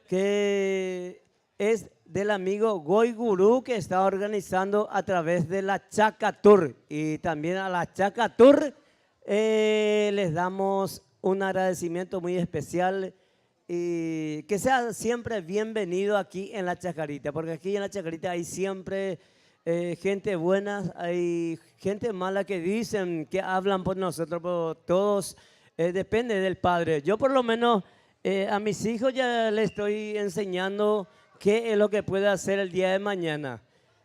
que es del amigo Goy Gurú, que está organizando a través de la Chacatur. Y también a la Chacatur les damos un agradecimiento muy especial y que sea siempre bienvenido aquí en La Chacarita, porque aquí en La Chacarita hay siempre gente buena, hay gente mala que dicen, que hablan por nosotros, pero todos depende del padre. Yo por lo menos a mis hijos ya les estoy enseñando qué es lo que puede hacer el día de mañana.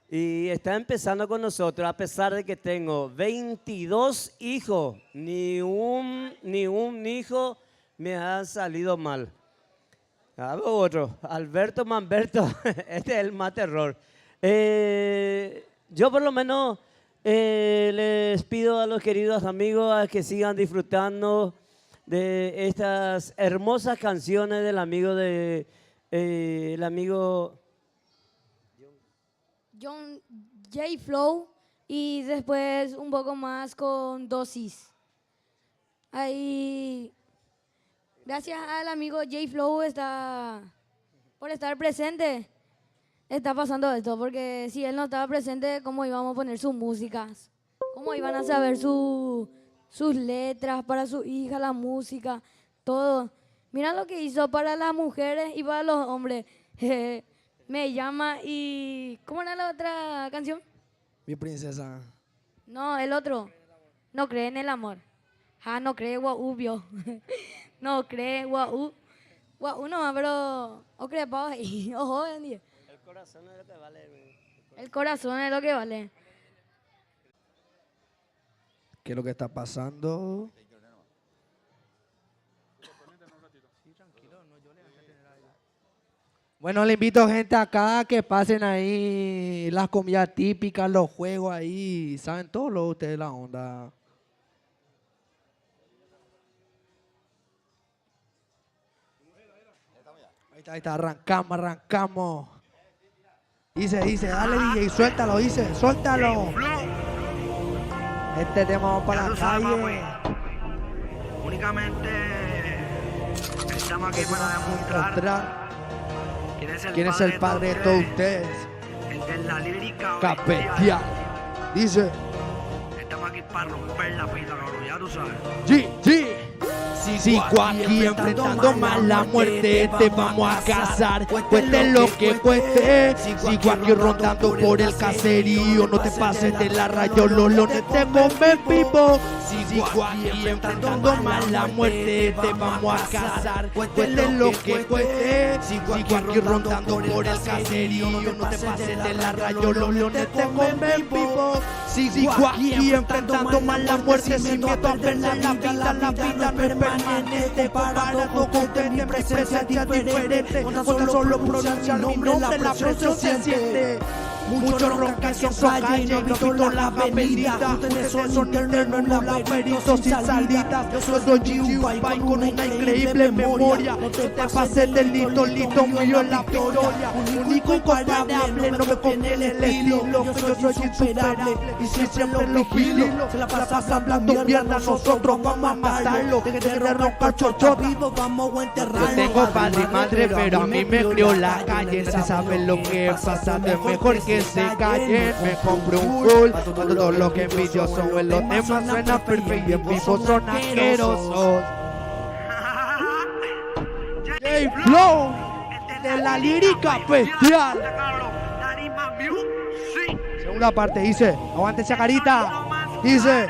Y está empezando con nosotros, a pesar de que tengo 22 hijos, ni un hijo me ha salido mal. Hago otro, Alberto Manberto, este es el más terror. Yo por lo menos les pido a los queridos amigos a que sigan disfrutando de estas hermosas canciones del amigo el amigo John J. Flow y después un poco más con Dosis. Ahí, gracias al amigo J. Flow por estar presente, está pasando esto, porque si él no estaba presente, ¿cómo íbamos a poner sus músicas? ¿Cómo iban a saber sus letras para su hija, la música, todo? Mira lo que hizo para las mujeres y para los hombres. Me llama y... ¿Cómo era la otra canción? Mi princesa. No, el otro. No cree en el amor. No cree, guau, no cree, guau. Guau, no, pero... O cree, pa' ahí. Ojo, el corazón es lo que vale. El corazón es lo que vale. ¿Qué es lo que está pasando? Bueno, le invito gente acá que pasen ahí las comidas típicas, los juegos ahí. Saben todo lo de ustedes la onda. Ahí está, arrancamos. Dice, dale DJ, suéltalo, dice, suéltalo. Este tema vamos para la calle. Únicamente estamos aquí para demostrar quién es el padre de todos ustedes. El de la lírica Capetial. Dice. Estamos aquí para romper la pista, cabrón, ya tú sabes. Sí. Sigo aquí enfrentando mal la muerte, te vamos a cazar, cueste lo que cueste. Sigo aquí rondando por el caserío, no te pases de la raya, Lolo, te comen vivo. Sigo aquí enfrentando mal la muerte, te vamos a cazar, cueste lo que cueste. Sigo aquí rondando por el caserío, no te pases de la raya, Lolo, te comen vivo. Sigo aquí enfrentando mal la muerte, sin miedo a perder la vida no es permanente, comparado con tener presencia diferente, con tan solo pronunciar mi nombre, la presión se siente. Muchos roncan que son calle, no visto la avenida. Ustedes son internos en un laberinto sin salida. Yo soy G.U.Pai con una increíble memoria. No te pases del listo mío en la victoria. Único incomparable, no me conviene el estilo. Yo soy insuperable y si siempre lo vigilo. Se la pasan hablando mierda, nosotros vamos a matarlo. De que roncar chocho vivo, vamos a enterrarlo. Yo tengo padre y madre, pero a mí me crió la calle. No se sabe lo que pasa, es mejor que se callen, me compro un full. Todo lo que envidioso en los temas suena perfecto y en vivo son asquerosos. J-Flow de la lírica bestial. Segunda parte dice, aguante esa carita. Dice,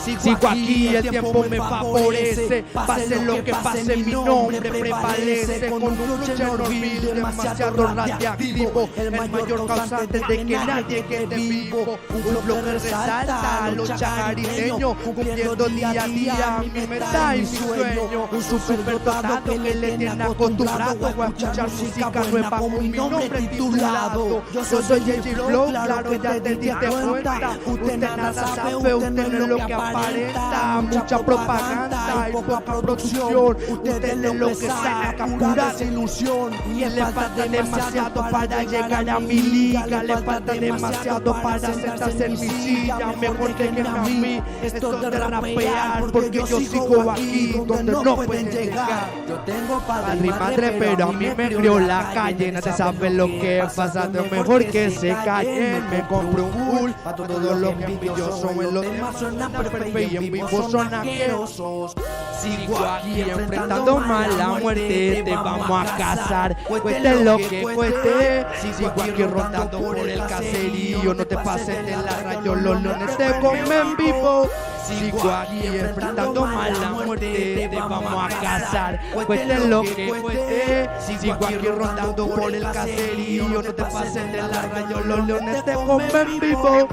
sigo aquí, el tiempo me favorece. Pase lo que pase, mi nombre prevalece. Con un Chernobyl demasiado radiactivo, el mayor causante de que nadie quede vivo. Un bloque resalta a los chagarineños, cumpliendo día a día mi meta y mi sueño. Un superdotado que le tiene acostumbrado a escuchar música nueva con mi nombre titulado. Yo soy J-Flow, claro, ya te diste cuenta. Usted nada sabe, usted no es lo que aparenta, mucha propaganda y poca producción. Ustedes lo que sacan, pura ilusión. Y le falta demasiado para llegar a mi liga, le falta demasiado para sentarse en mi silla. Mejor déjenme a mí esto de rapear, porque yo sigo aquí donde no pueden llegar. Yo tengo padre y madre, pero a mí me crió la calle. Nadie sabe lo que pasa, es mejor que se callen. Me compro un full, para todos los envidiosos en los demás suenan perfectos. siempre y en vivo son asquerosos. Sigo aquí enfrentando mal la muerte, te vamos a cazar, cueste lo que cueste. Sigo aquí rondando por el caserío, no te pases de la rayo, los leones te comen vivo. Sigo aquí enfrentando mal la muerte, te vamos a cazar, cueste lo que cueste. Sigo aquí rondando por el caserío, no te pases de la rayo, los leones te comen vivo.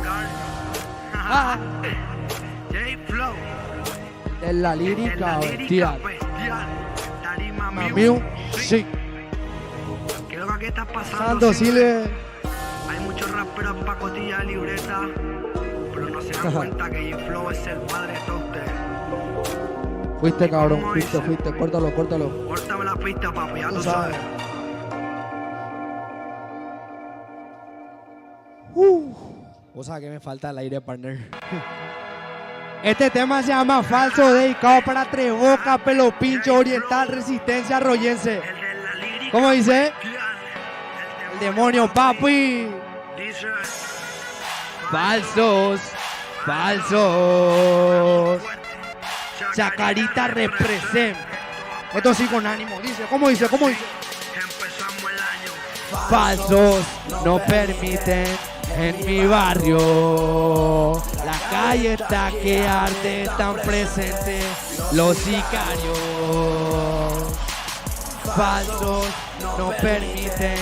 Ah. J-Flow. Es la lírica bestial. Tarima Music. ¿Qué es lo que está pasando? Santo Sile. Hay muchos raperos pa' cotilla libreta, pero no se dan cuenta que J-Flow es el padre de todos ustedes. Fuiste cabrón, fuiste, córtalo. Córtame la pista, papi, ya Tú tú sabes. sabes. Vos sabés que me falta el aire, partner. Este tema se llama Falso, dedicado para Tres Bocas, Pelo Pincho, Oriental, Resistencia, Arroyense. El de la lírica. ¿Cómo dice? El El demonio, papi. dice. Falsos. Chacarita represent. Esto sí con ánimo. Dice, ¿cómo dice? Empezamos el año. Falsos no permiten en mi barrio. La calle está que arde, están presentes los sicarios. Falsos no permiten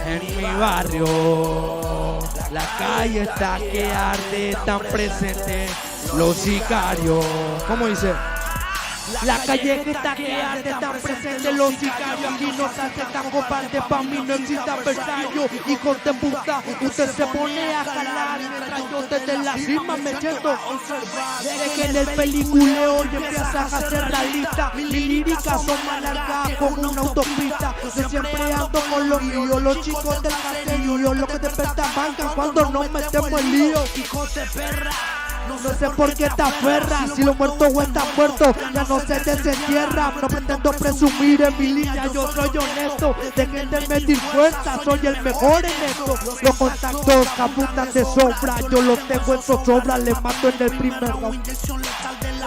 en mi barrio. La calle está que arde, están presentes los sicarios. ¿Cómo dice? La calle que está que arde, están presentes los sicarios. Aquí no se hace tan cobarde, pa' mí no existe adversario. Hijo de puta, usted se pone a jalar mientras yo desde la cima me siento a observar. Desde que en el peliculeo yo empiezo a hacer la lista. Mis líricas son más largas como una autopista. Yo siempre ando con los míos, los chicos del caserío, los que despertan bancan cuando nos metemos en lío. Hijos de perra. No sé por qué te aferras, si los muertos o están muertos, ya no se desentierra. No pretendo presumir en mi línea, yo soy honesto. Dejen de medir fuerza, soy el mejor en esto. Los contactos que apuntan de sobra, yo los tengo en zozobra, les mato en el primer round.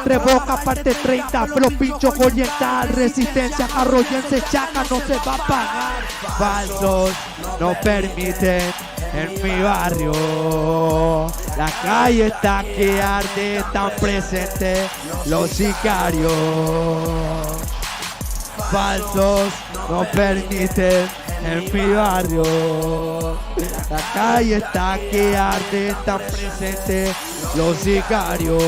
Tres Bocas, parte 30, pero pincho oriental, resistencia arroyense, chaca no se va a pagar. Falsos no permiten en mi barrio. La calle está que arde, están presentes los sicarios. Falsos no permiten en mi barrio. La calle está que arde, están presentes los sicarios.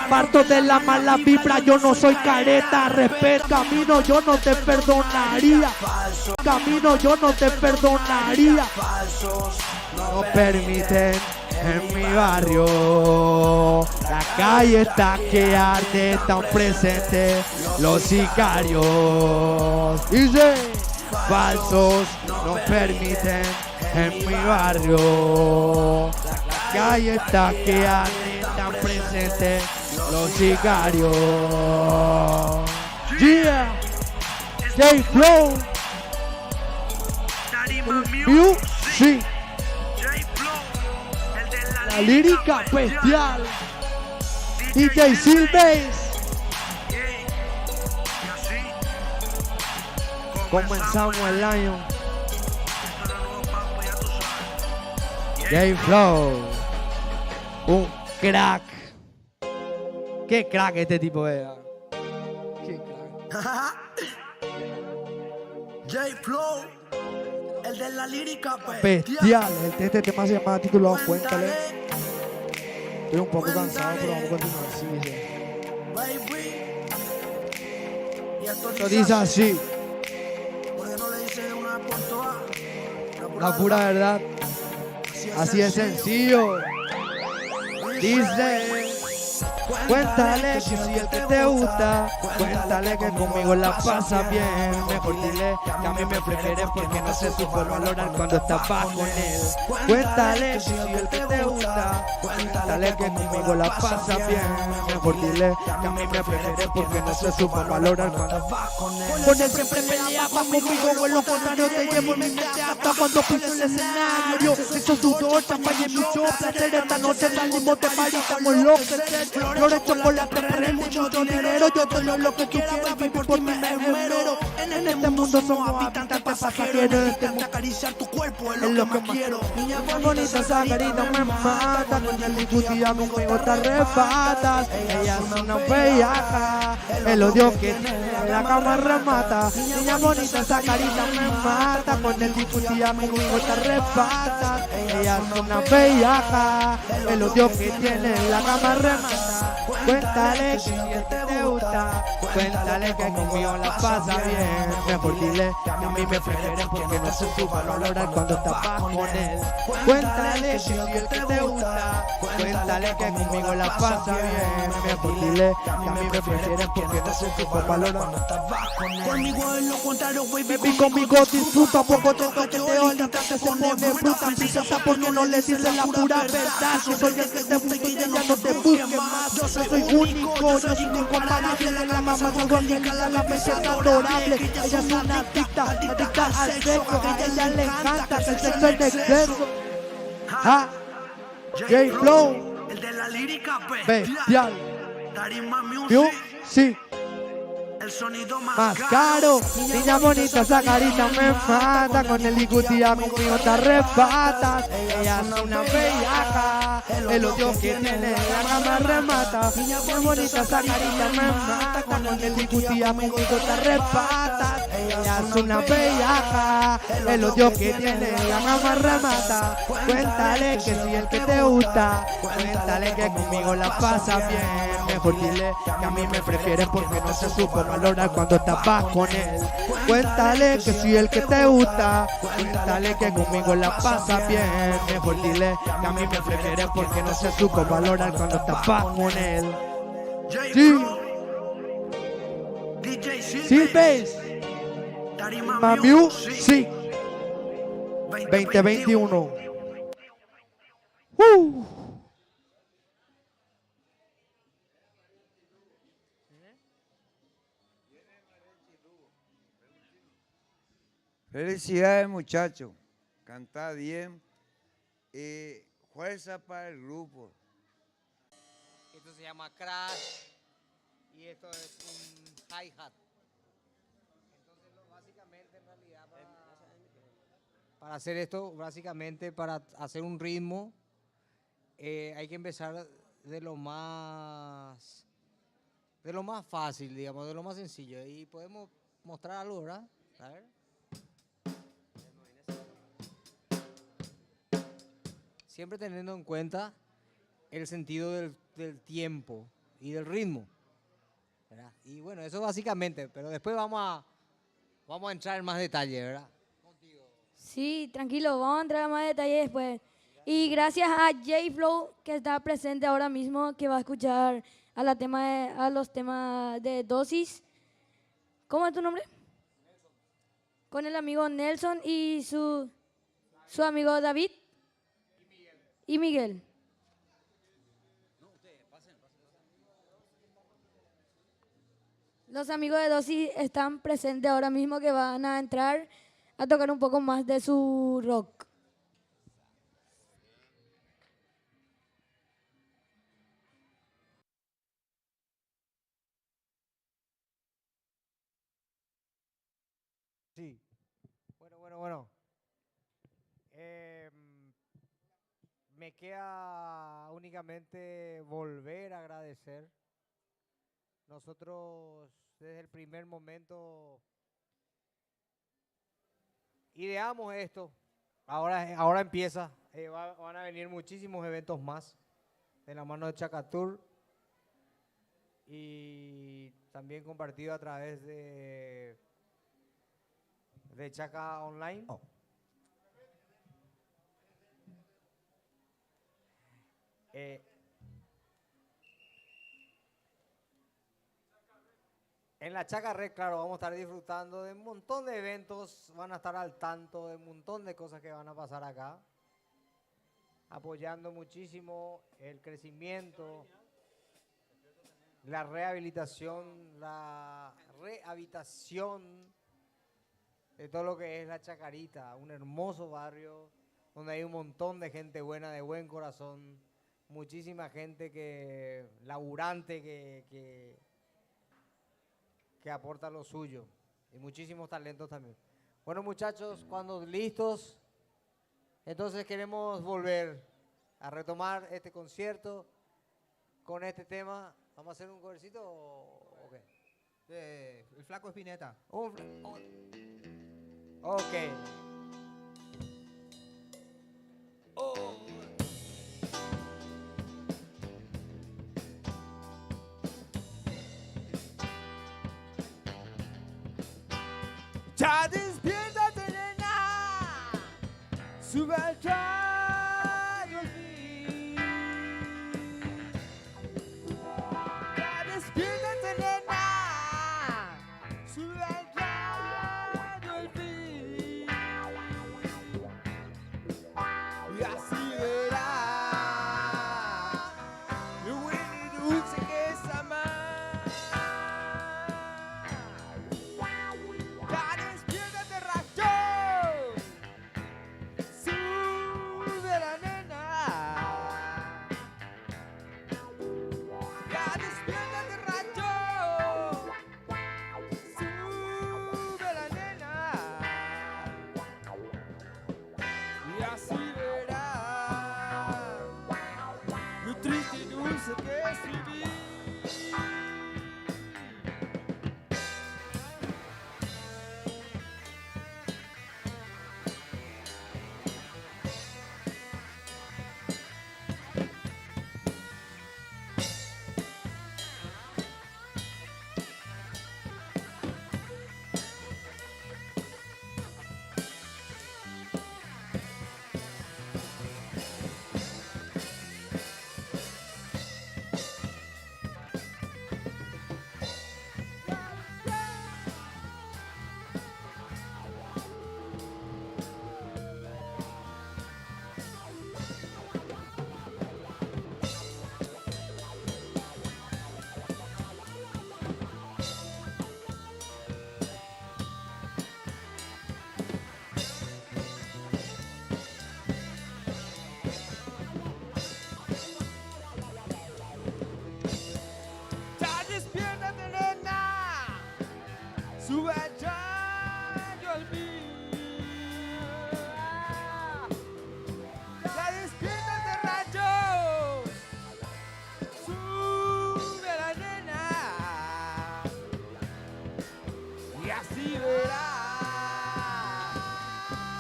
Parto de la mala vibra, yo no soy careta. Respeta, camino, yo no te perdonaría. Camino, yo no te perdonaría. No permiten en mi barrio. La calle está que arde, están presentes los sicarios. Dice, falsos no permiten en mi barrio. La calle está que arde, están presentes los sicarios. Yeah, J-Flow, Music, la lírica bestial, DJ Silves. Comenzamos el año. J-Flow, un crack. Qué crack este tipo es. Qué crack. J-Flow, el de la lírica Bestial. Este tema se llama titulado Cuéntale. Estoy un poco cansado, pero vamos a continuar. Sí, dice. Esto dice así. La pura verdad. Así es sencillo. Dice, cuéntale que soy el que te gusta. Cuéntale que conmigo la pasas bien. Mejor dile que a mí me prefieres porque no sé si puedo valorar cuando estás con él. Cuéntale que soy el que te gusta. Cuéntale que conmigo la pasa bien. Mejor dile que a mí me prefieres porque no se supo valorar cuando vas con él. Con él siempre peleaba conmigo, o en lo contrario te llevo en mi mente hasta cuando piso el escenario. Eso sudor, champaña y mucho placer. Esta noche salimos de party, estamos locos. Flores, chocolate, perder mucho dinero. Yo te lo que tú quieras, baby, por mí me muero. En este mundo somos habitantes pasajeros. Intenta acariciar tu cuerpo, es lo que quiero. Niña bonita, esa carita me mata. Con el discutía conmigo te arrebatas. Ella es una bellaca. El odio que tiene en la cama remata. Niña bonita, esa carita me mata. Con el discutía conmigo te arrebatas. Ella es una bellaca. El odio que tiene en la cama remata. Cuéntale que si él te gusta. Cuéntale que conmigo la pasa bien. Mejor dile que a mí me prefieres porque no se supo valorar cuando estabas con él. Cuéntale que si él te gusta. Cuéntale que conmigo la pasa bien. Mejor dile que a mí me prefieres porque no se supo valorar cuando estabas con él. Conmigo es lo contrario, baby, conmigo disfruta. Poco te toqueteo, el instante se pone fruta. Princesa porque no le dices la pura verdad. Que soy el que te busque y ya no te busque más. Yo soy único, yo soy incomparable. La mamá salgo en la vez es adorable. Ella es una adicta al sexo. A ella le encanta que el sexo es de exceso. Ja, J-Flow, El de la lírica bestial. Tarima Sí. el sonido Más caro, niña bonita, esa carita me mata. Con el discutía conmigo te arrebatas. Ella es una bellaca. El odio que tiene la cama remata. Niña bonita, esa carita me mata. Con el discutía conmigo te arrebatas. Ella es una bellaca. El odio que tiene la cama remata. Cuéntale que si el que te gusta. Cuéntale que conmigo la pasa bien. Mejor dile que a mí me prefieres porque no se supo valorar cuando estabas con él. Cuéntale que si el que te gusta. Cuéntale que conmigo la pasa bien. Mejor dile que a mí me prefieres porque no se supo valorar cuando estabas con él. Sí, sí, ves. Mamiu, sí. 2021. Felicidades, muchachos. Canta bien. Fuerza para el grupo. Esto se llama crash y esto es un hi-hat. Entonces, básicamente, en realidad, para hacer esto, básicamente, para hacer un ritmo, hay que empezar de lo más fácil, digamos, de lo más sencillo. Y podemos mostrar algo, ¿verdad? A ver. Siempre teniendo en cuenta el sentido del tiempo y del ritmo, ¿verdad? Y bueno, eso básicamente, pero después vamos a entrar en más detalle, ¿verdad? Sí, tranquilo, vamos a entrar a más detalle después. Y gracias a J-Flow, que está presente ahora mismo, que va a escuchar a los temas de Dosis. ¿Cómo es tu nombre? Nelson. Con el amigo Nelson y su amigo David. Y Miguel. Los amigos de Dosis están presentes ahora mismo, que van a entrar a tocar un poco más de su rock. Sí. Bueno. Me queda únicamente volver a agradecer. Nosotros desde el primer momento ideamos esto. Ahora empieza. Van a venir muchísimos eventos más de la mano de Chacatur y también compartido a través de Chaca Online. En la Chaca Red, claro, vamos a estar disfrutando de un montón de eventos, van a estar al tanto de un montón de cosas que van a pasar acá. apoyando muchísimo el crecimiento, la rehabilitación de todo lo que es La Chacarita, un hermoso barrio donde hay un montón de gente buena, de buen corazón, muchísima gente laburante que aporta lo suyo y muchísimos talentos también. Bueno, muchachos, cuando listos, entonces queremos volver a retomar este concierto con este tema. ¿Vamos a hacer un covercito o qué? El Flaco Espineta. Ok. Ya despiértate, nena, sube al radio al fin. Ya despiértate, nena, sube al radio al fin. Y así verás lo bueno y dulce que es amar. Sube allá yo al fin. Ya despiértate, rayo. Sube a la nena. Y así verás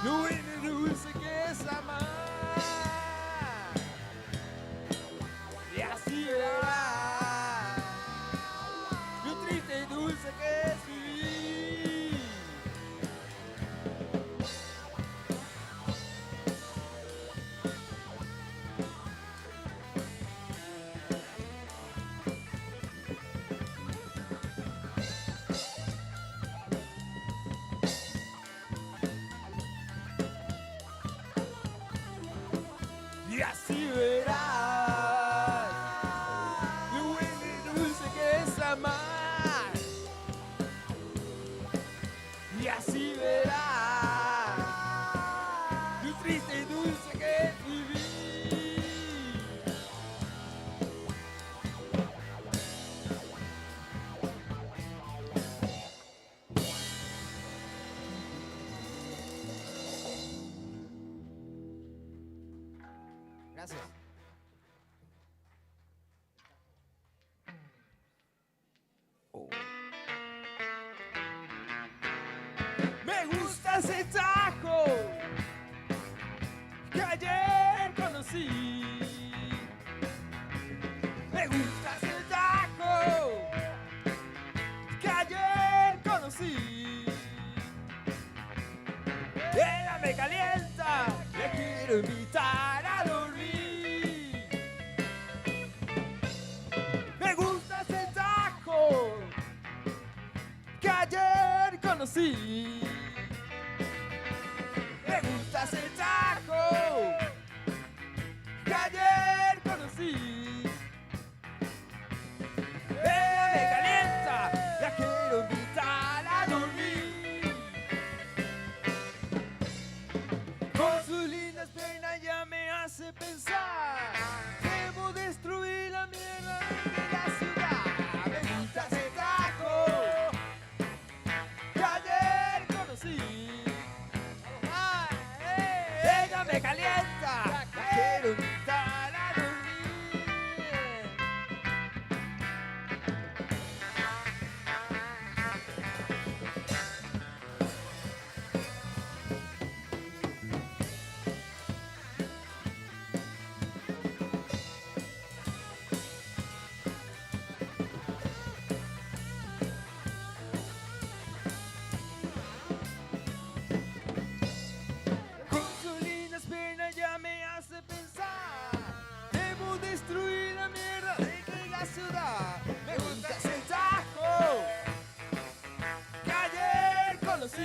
lo bueno y dulce que es amar. Y así verás lo triste y dulce que es vivir. Y así verás lo bueno y dulce que es amar. Y así verás lo triste y dulce que es vivir. Gracias. Me gusta ese tajo que ayer conocí. Me gusta ese tajo que ayer conocí. Ella me calienta, le quiero invitar a dormir. Me gusta ese tajo que ayer conocí. Me gusta ese tajo destruir la mierda de que la ciudad. Me gusta ese tajo que ayer conocí.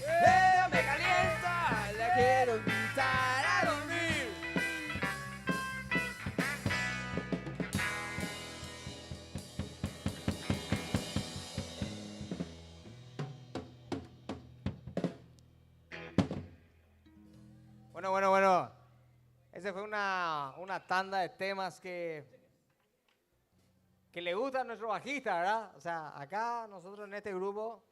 Ella me calienta, la quiero invitar a dormir. Bueno. Esa fue una tanda de temas que le gusta a nuestro bajista, ¿verdad? O sea, acá nosotros en este grupo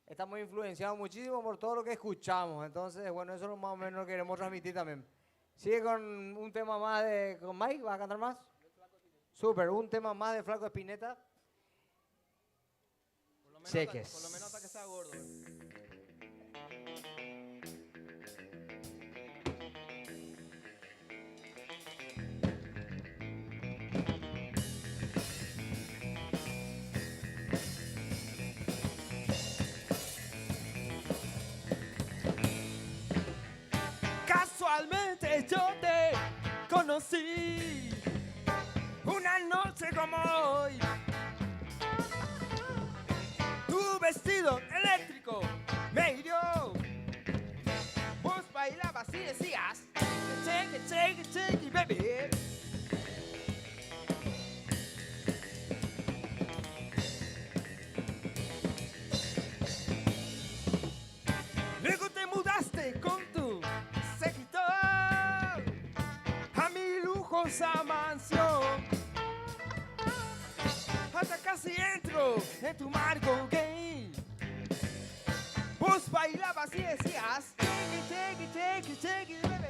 estamos influenciados muchísimo por todo lo que escuchamos. Entonces, bueno, eso es lo más o menos lo que queremos transmitir también. Sigue con un tema más con Mike, ¿vas a cantar más? Súper, un tema más de Flaco Espineta. Cheques. Por lo menos hasta que sea gordo. Casualmente yo te conocí una noche como hoy. Tu vestido eléctrico me hirió. Vos bailabas y decías shake it, shake it, shake it, baby. Luego te mudaste con tu séquito a mi lujosa mansión. Hasta casi entro en tu marco gay. Vos bailabas y decías shake it, shake it, shake it, shake it, baby.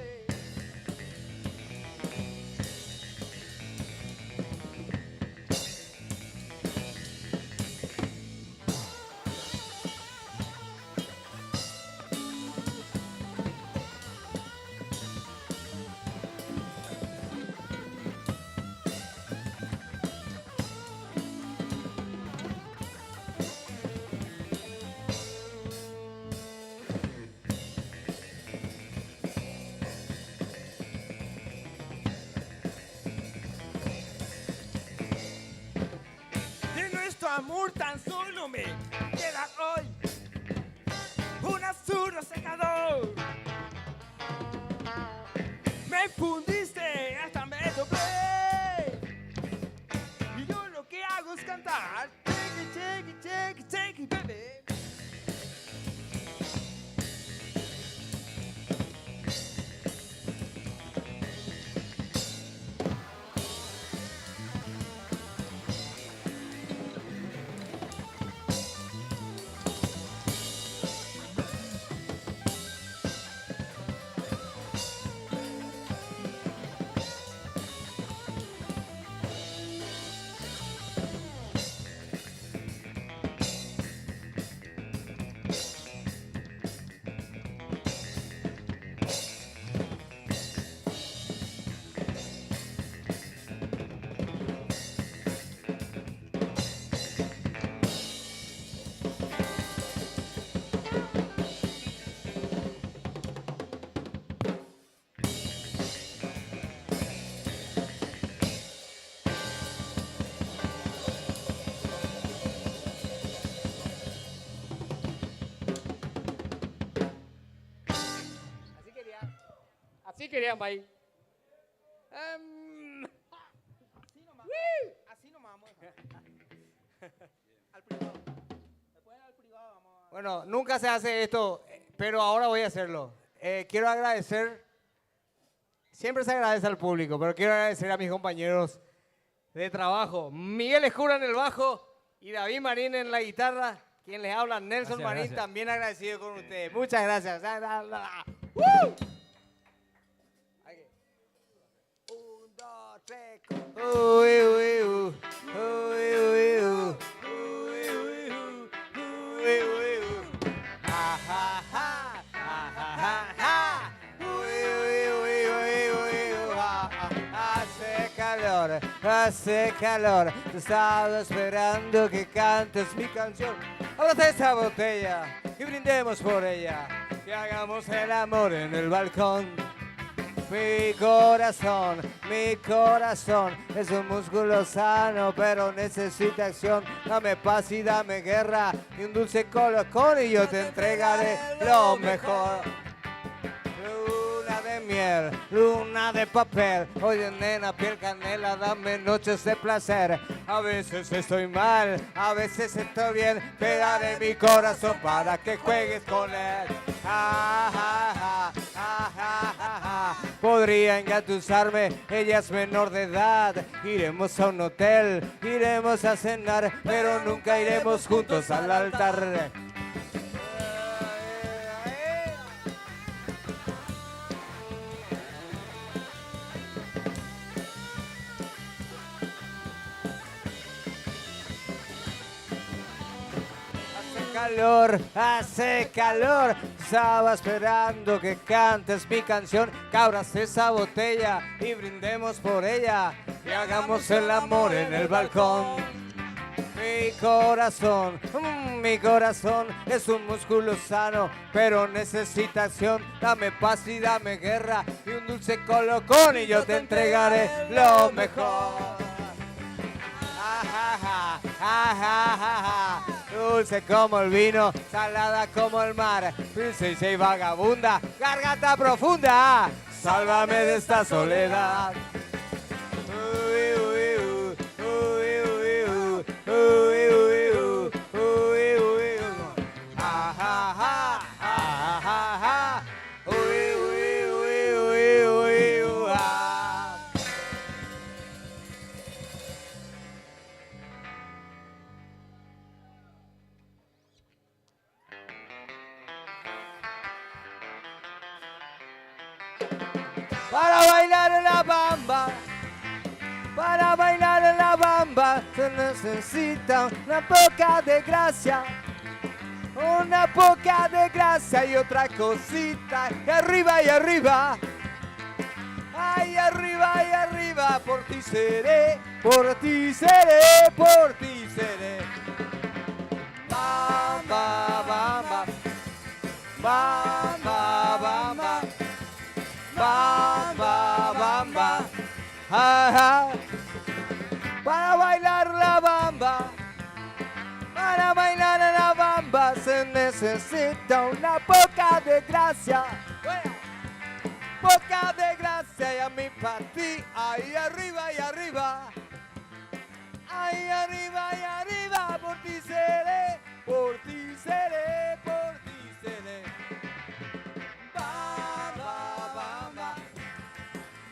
Amor tan solo me queda hoy un azul secador. Me fundiste hasta me doblé y yo lo que hago es cantar take it, take it, take it, take it, baby. Así querían, Mike. Así nomás vamos a dejar. Al privado. Después al privado vamos a... Bueno, nunca se hace esto, pero ahora voy a hacerlo. Quiero agradecer, siempre se agradece al público, pero quiero agradecer a mis compañeros de trabajo. Miguel Escura en el bajo y David Marín en la guitarra. Quien les habla, Nelson Gracias, Marín, gracias. también agradecido con ustedes. Muchas gracias. Un, dos, tres, hace calor, te estaba esperando que cantes mi canción. Ábrate esa botella y brindemos por ella, que hagamos el amor en el balcón. Mi corazón es un músculo sano, pero necesita acción. Dame paz y dame guerra y un dulce colocón y yo te entregaré lo mejor. Luna de miel, luna de papel, oye nena, piel canela, dame noches de placer. A veces estoy mal, a veces estoy bien, te daré mi corazón para que juegues con él. Ah, ah, ah, ah, ah, ah, ah. Podría engatusarme, ella es menor de edad. Iremos a un hotel, iremos a cenar, pero nunca iremos juntos al altar. Hace calor, estaba esperando que cantes mi canción, que abras esa botella y brindemos por ella y hagamos el amor en el balcón. Mi corazón es un músculo sano, pero necesita acción. Dame paz y dame guerra y un dulce colocón y yo te entregaré lo mejor. Dulce como el vino, salada como el mar, princesa y vagabunda, garganta profunda, sálvame de esta soledad. Para bailar en la bamba, para bailar en la bamba se necesita una poca de gracia y otra cosita, y arriba, ay, arriba, por ti seré, bamba, bamba, bamba, bamba. Bamba, bamba, ajá. Para bailar la bamba se necesita una poca de gracia, y a mí para ti, ahí arriba, por ti seré,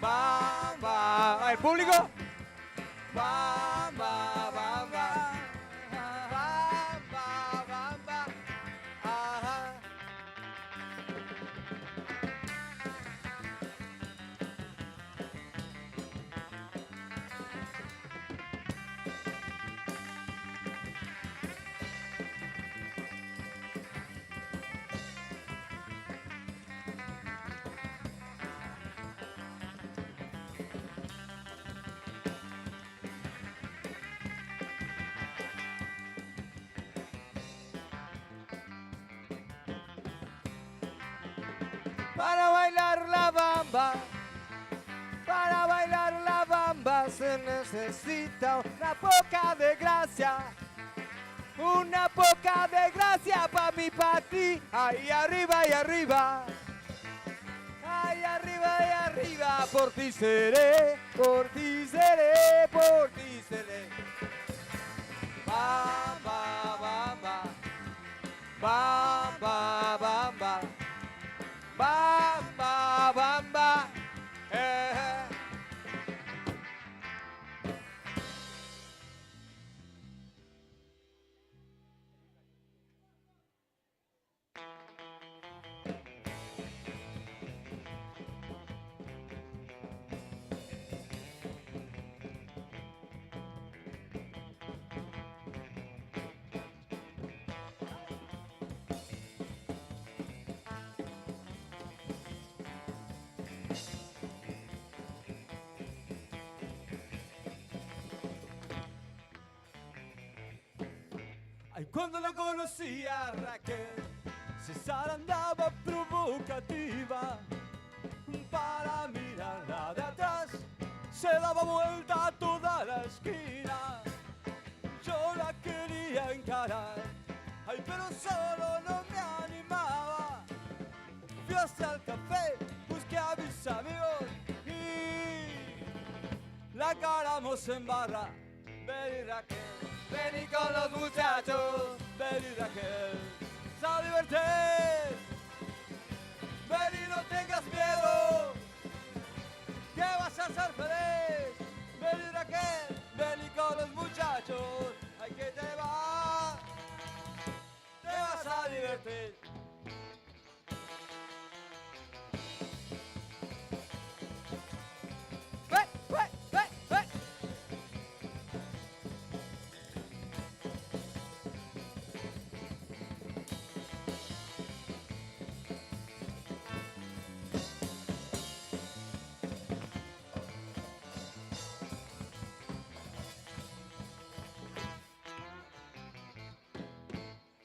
Bamba, el público. Bamba, bamba, bamba, bamba, ajá. Para bailar la bamba se necesita una poca de gracia pa' mí, pa' ti, ahí arriba, por ti seré, bamba, bamba, bamba, bamba. Bamba, bamba, Ay, cuando la conocí a Raquel, César andaba provocativa para mirar mira la de atrás, se daba vuelta a toda la esquina. Yo la quería encarar, ay, pero solo no me animaba. Fui hasta el café, busqué a mis amigos y la encaramos en barra. Ven Raquel, Vení con los muchachos. ven Raquel, a divertir. Ven y no tengas miedo, que vas a ser feliz. Ven Raquel, ven y con los muchachos, ay, que te vas a divertir. ¡Ve, ve, ve, ve!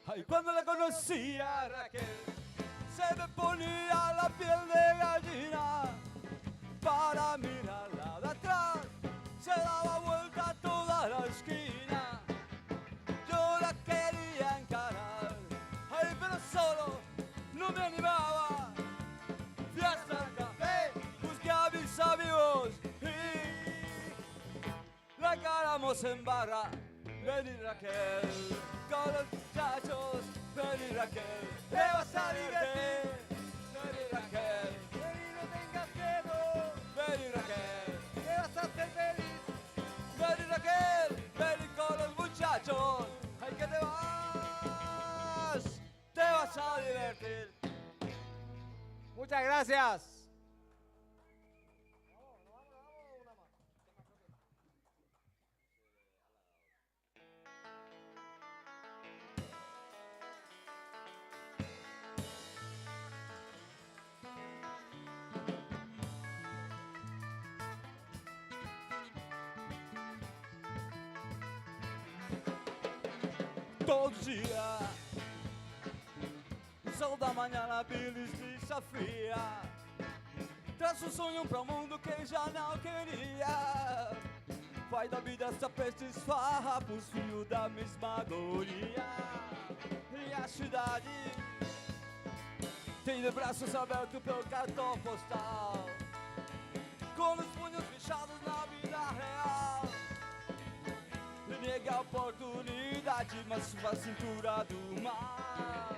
Ay, cuando la conocí a Raquel, se me ponía la piel de gallina. Para mirarla de atrás, se daba vuelta a toda la esquina. Yo la quería encarar, ay, pero solo no me animaba. Fui hasta el café, busqué a mis amigos y la encaramos en barra. Ven Raquel, con los muchachos, ven Raquel, te vas a divertir. Ven Raquel, Ven y no tengas miedo, ven Raquel, que vas a ser feliz. ven Raquel, ven con los muchachos, ay, que te vas a divertir. Muchas gracias. Todo dia, o sol da manhã na Billis desafia. Traz um sonho para o mundo que já não queria. Vai da vida essa pestes farrapos, fio da mesma agonia. E a cidade tem de braços abertos pelo cartão postal, com os punhos fechados na vida real. E nega a oportunidade, mas sua cintura do mar.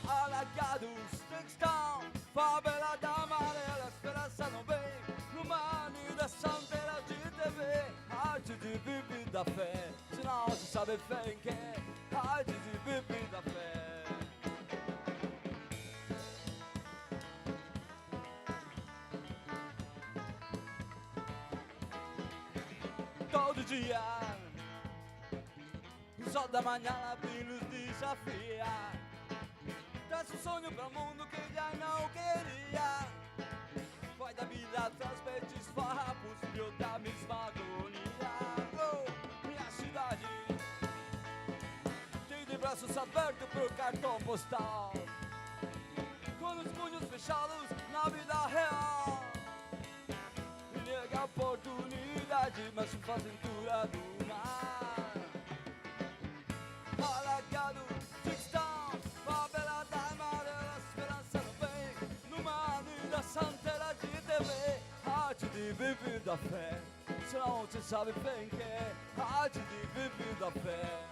Alagados, Textão, favela da amarela, esperança não vem numa ligação inteira de TV. Arte de viver da fé, se não se sabe fé em que. Arte de viver da fé. Todo dia, o sol da manhã na Billis desafia. Traz um sonho para o mundo que já não queria. Vai da vida atrás, peitos farrapos, frio da mesma agonia. Oh, minha cidade tem de braços abertos pro cartão postal, com os punhos fechados na vida real. E nega a oportunidade, mas sua cintura do mar. Alagado, Textão, favela da amarela, esperança não vem numa linda santeira de TV. Arte de viver da fé, se não se sabe bem que é. Arte de viver da fé.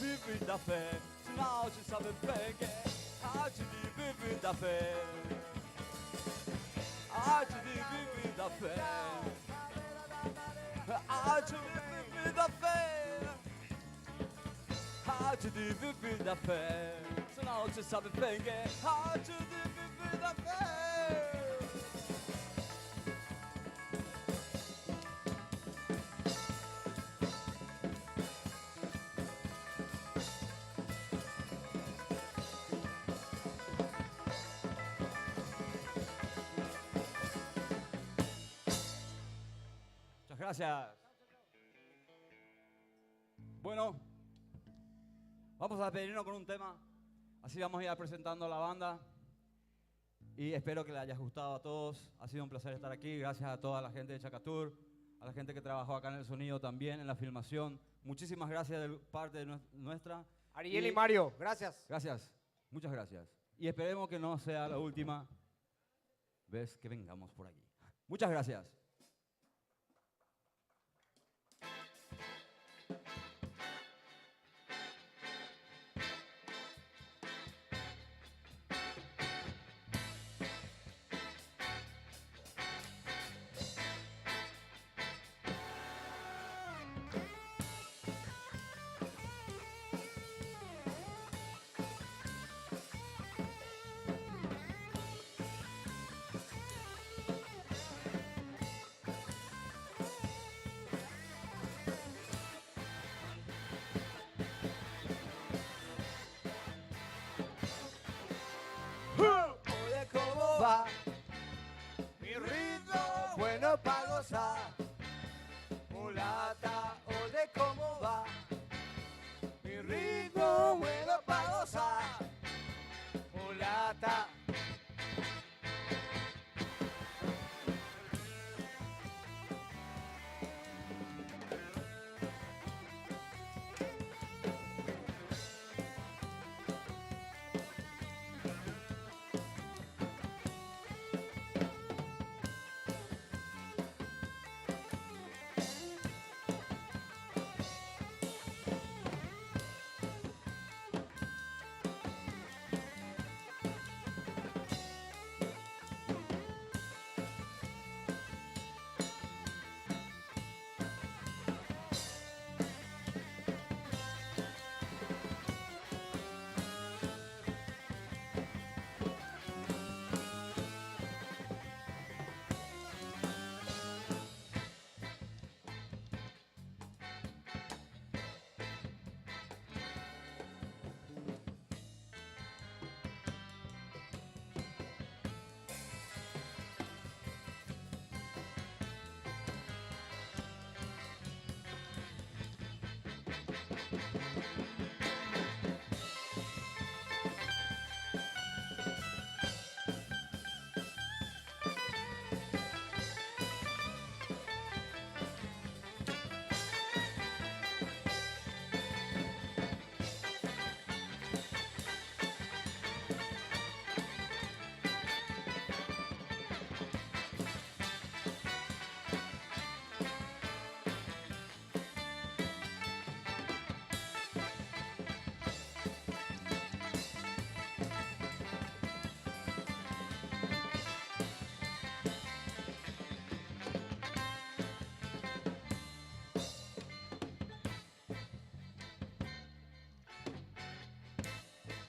bebida fé, sinal de saber pegue, arte de bebida fé, arte de bebida fé, arte de bebida fé, arte de bebida fé, sinal de saber pegue, arte de bebida fé. Muchas gracias. Bueno, vamos a despedirnos con un tema. Así vamos a ir presentando a la banda. Y espero que les haya gustado a todos. Ha sido un placer estar aquí. Gracias a toda la gente de Chacatur, a la gente que trabajó acá en el sonido también, en la filmación. Muchísimas gracias de parte de nuestra. Ariel y Mario, gracias. Gracias, muchas gracias. Y esperemos que no sea la última vez que vengamos por aquí. Muchas gracias. Oye, ¿cómo va? Mi ritmo bueno para gozar. Mulata, oye, ¿cómo va? Mi ritmo bueno para gozar. Mulata.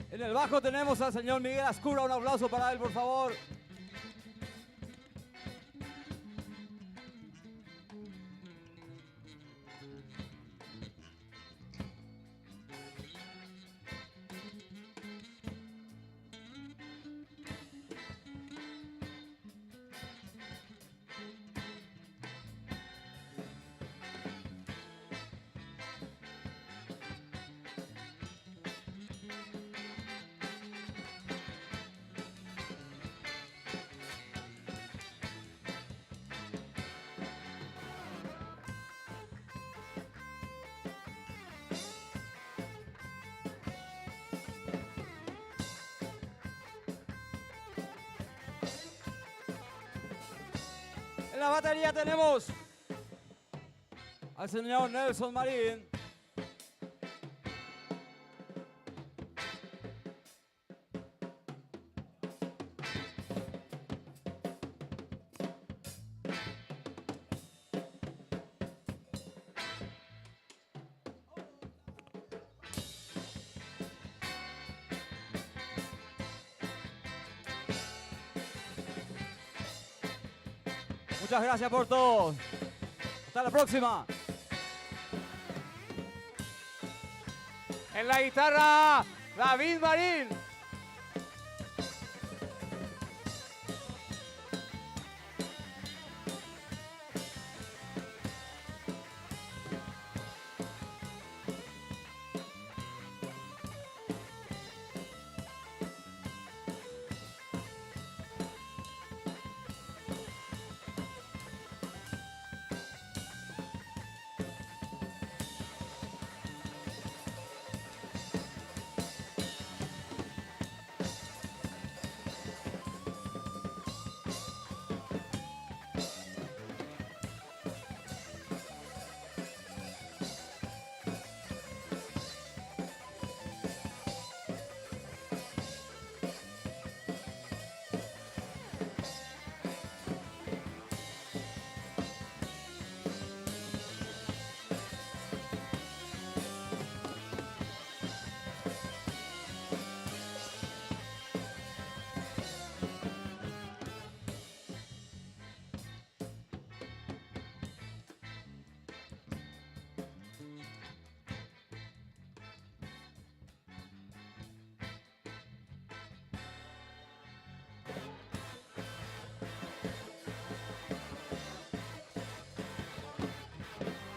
En el bajo tenemos al señor Miguel Ascura. Un aplauso para él, por favor. En la batería tenemos al señor Nelson Marín. Muchas gracias por todo. Hasta la próxima. En la guitarra, David Marín.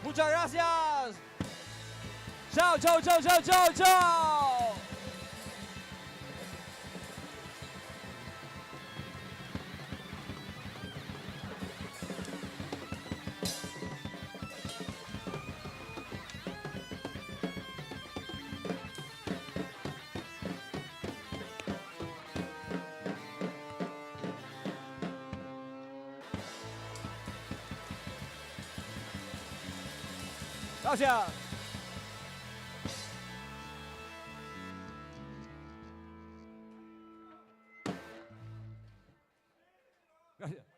Muchas gracias. Chao, chao, chao, chao, chao, chao. Gracias. Gracias.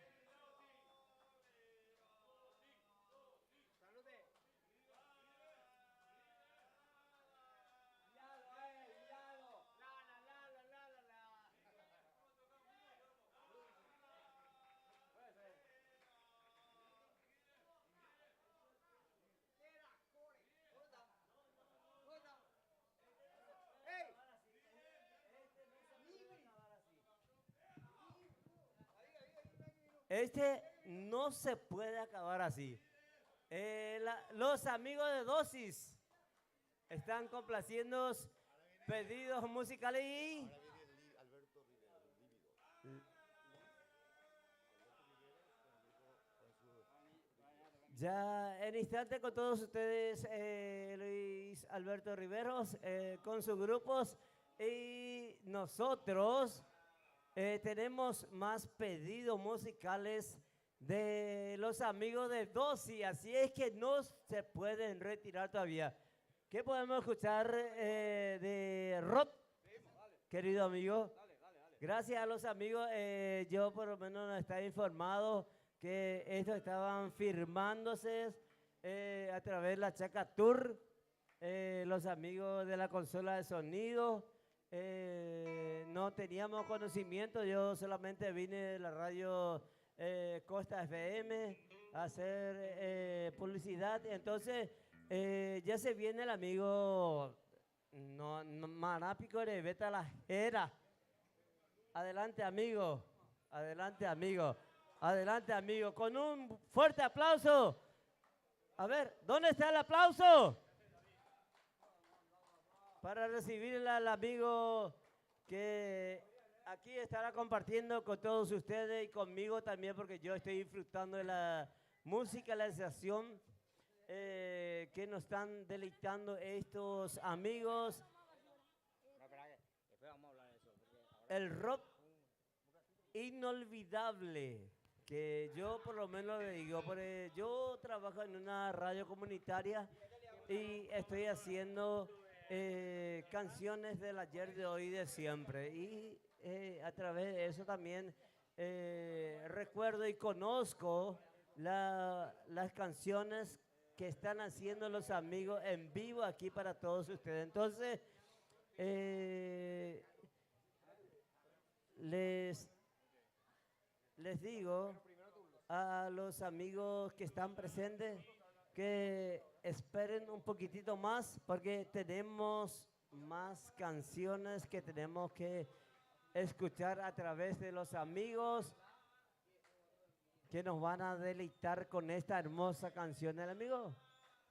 Este no se puede acabar así. Los amigos de Dosis están complaciendo pedidos musicales y... Ya en instante con todos ustedes, Luis Alberto Riveros, con sus grupos, y nosotros tenemos más pedidos musicales de los amigos de Dosis, así es que no se pueden retirar todavía. ¿Qué podemos escuchar de rock, querido amigo? Gracias a los amigos, yo por lo menos no estaba informado que estos estaban firmándose a través de la Chaca Tour, los amigos de la consola de sonido. No teníamos conocimiento, yo solamente vine de la radio Costa FM a hacer publicidad, entonces ya se viene el amigo Manápico de Beta La Jera. Adelante amigo, adelante amigo. Adelante, amigo, con un fuerte aplauso. A ver, ¿dónde está el aplauso? Para recibir al amigo que aquí estará compartiendo con todos ustedes y conmigo también, porque yo estoy disfrutando de la musicalización que nos están deleitando estos amigos. El rock inolvidable. Que yo por lo menos le digo, porque yo trabajo en una radio comunitaria y estoy haciendo canciones del ayer, de hoy, de siempre. Y a través de eso también recuerdo y conozco las canciones que están haciendo los amigos en vivo aquí para todos ustedes. Entonces, les digo a los amigos que están presentes que esperen un poquitito más porque tenemos más canciones que tenemos que escuchar a través de los amigos que nos van a deleitar con esta hermosa canción. ¿El amigo?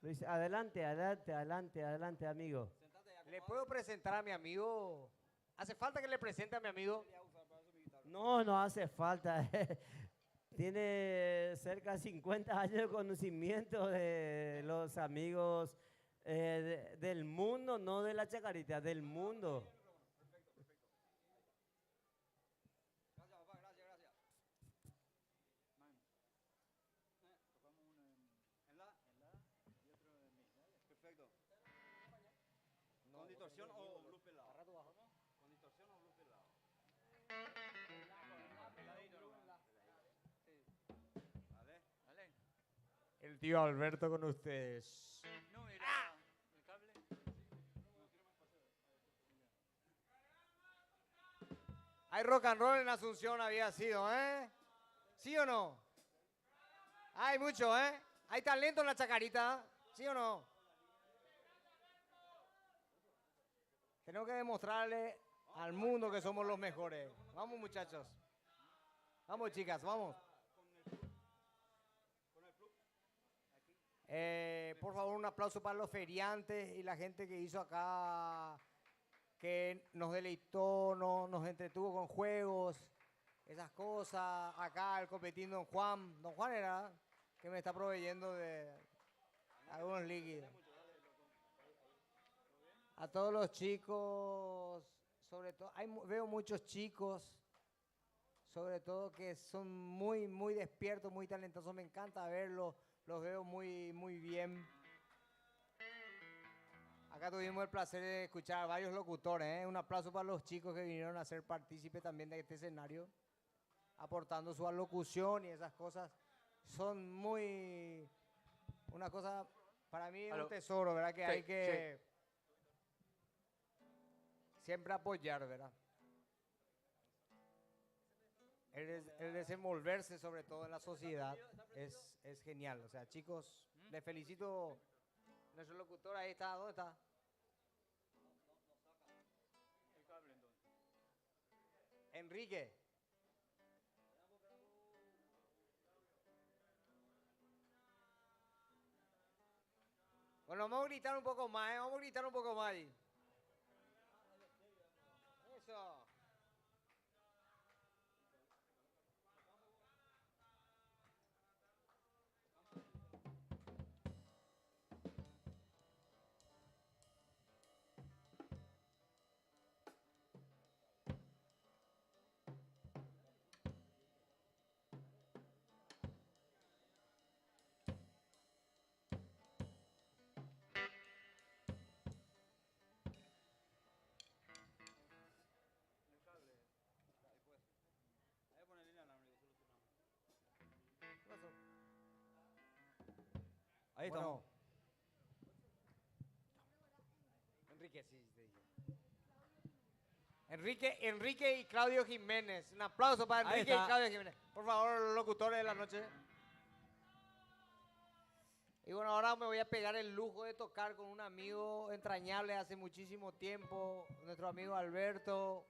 Luis, adelante, adelante, adelante, adelante, amigo. ¿Le puedo presentar a mi amigo? ¿Hace falta que le presente a mi amigo? No, no hace falta. Tiene cerca de 50 años de conocimiento de los amigos del mundo, no de la Chacarita, del mundo. Gracias, papá, gracias. Tocamos uno en la y otro en mi. Perfecto. ¿Con distorsión o blues pelado? ¿Con distorsión o blues pelado? Dale. El tío Alberto con ustedes. No, mira, el cable. Hay rock and roll en Asunción, había sido, ¿eh? ¿Sí o no? Hay mucho, ¿eh? Hay talento en la Chacarita, ¿sí o no? Tenemos que demostrarle al mundo que somos los mejores. Vamos, muchachos. Vamos, chicas, vamos. Por favor, un aplauso para los feriantes y la gente que hizo acá, que nos deleitó, nos entretuvo con juegos, esas cosas. Acá el competindo Don Juan. Don Juan era que me está proveyendo de algunos líquidos. A todos los chicos, sobre todo, veo muchos chicos, sobre todo que son muy, muy despiertos, muy talentosos. Me encanta verlos. Los veo muy, muy bien. Acá tuvimos el placer de escuchar a varios locutores, ¿eh? Un aplauso para los chicos que vinieron a ser partícipes también de este escenario, aportando su alocución y esas cosas. Son muy... Una cosa, para mí es un tesoro, ¿verdad? Que hay que siempre apoyar, ¿verdad? El desenvolverse, sobre todo en la sociedad, es genial. O sea, chicos, les felicito. Nuestro locutor ahí está. ¿Dónde está? El cable entonces. Enrique. Bueno, vamos a gritar un poco más, ¿eh? Vamos a gritar un poco más ahí. Eso. Ahí Bueno. estamos. Enrique, sí, te dije. Enrique y Claudio Jiménez. Un aplauso para Ahí Enrique y está. Claudio Jiménez. Por favor, los locutores de la noche. Y bueno, ahora me voy a pegar el lujo de tocar con un amigo entrañable hace muchísimo tiempo, nuestro amigo Alberto.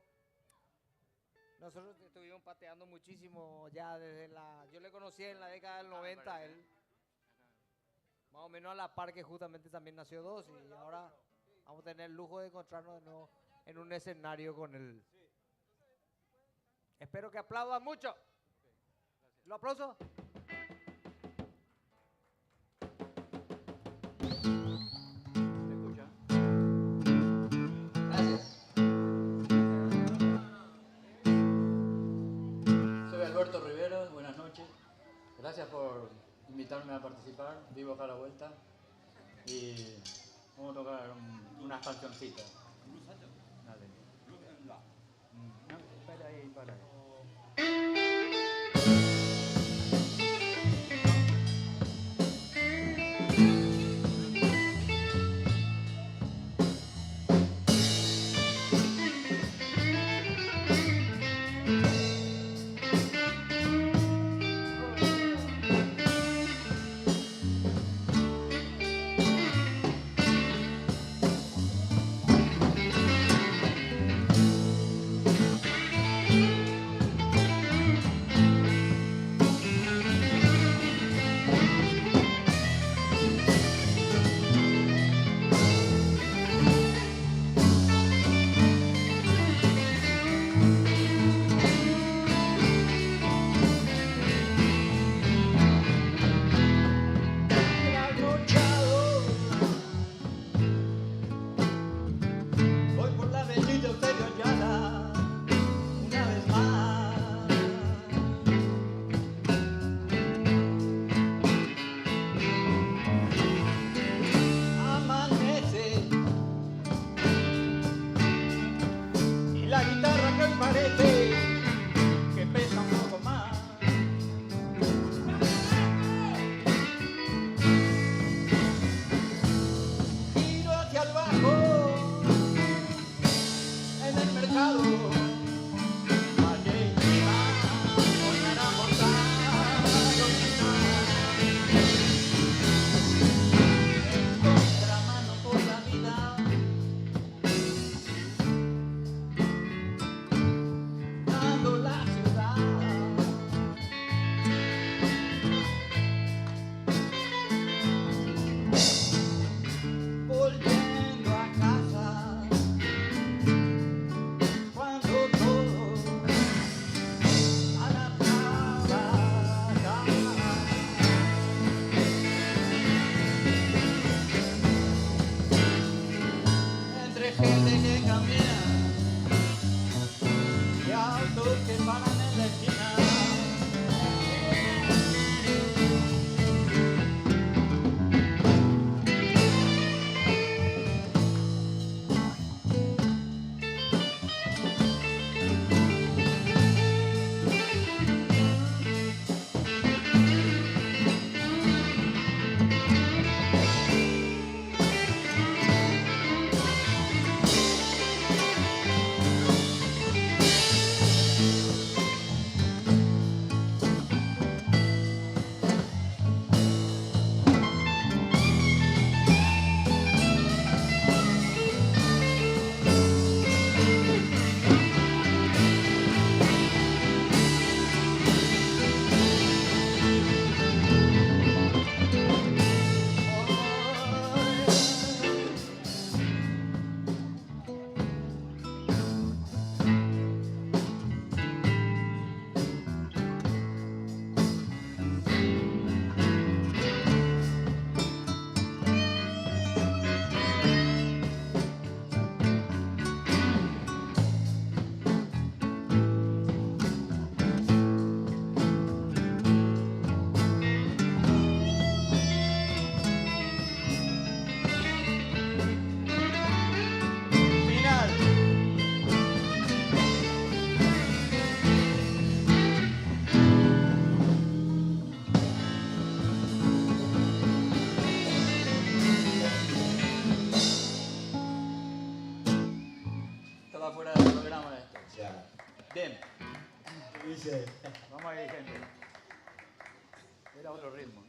Nosotros estuvimos pateando muchísimo ya desde la... Yo le conocí en la década del 90 a él. Más o menos a la par que justamente también nació Dos y ahora vamos a tener el lujo de encontrarnos de nuevo en un escenario con él. Espero que aplaudan mucho. ¿Lo aplauso? ¿Se escucha? Gracias. Soy Alberto Rivero, buenas noches. Gracias por invitarme a participar. Vivo acá a la vuelta y vamos a tocar unas cancioncitas. Dale. Blues en la. No, espera. Dice, vamos a ir, gente. Era otro ritmo.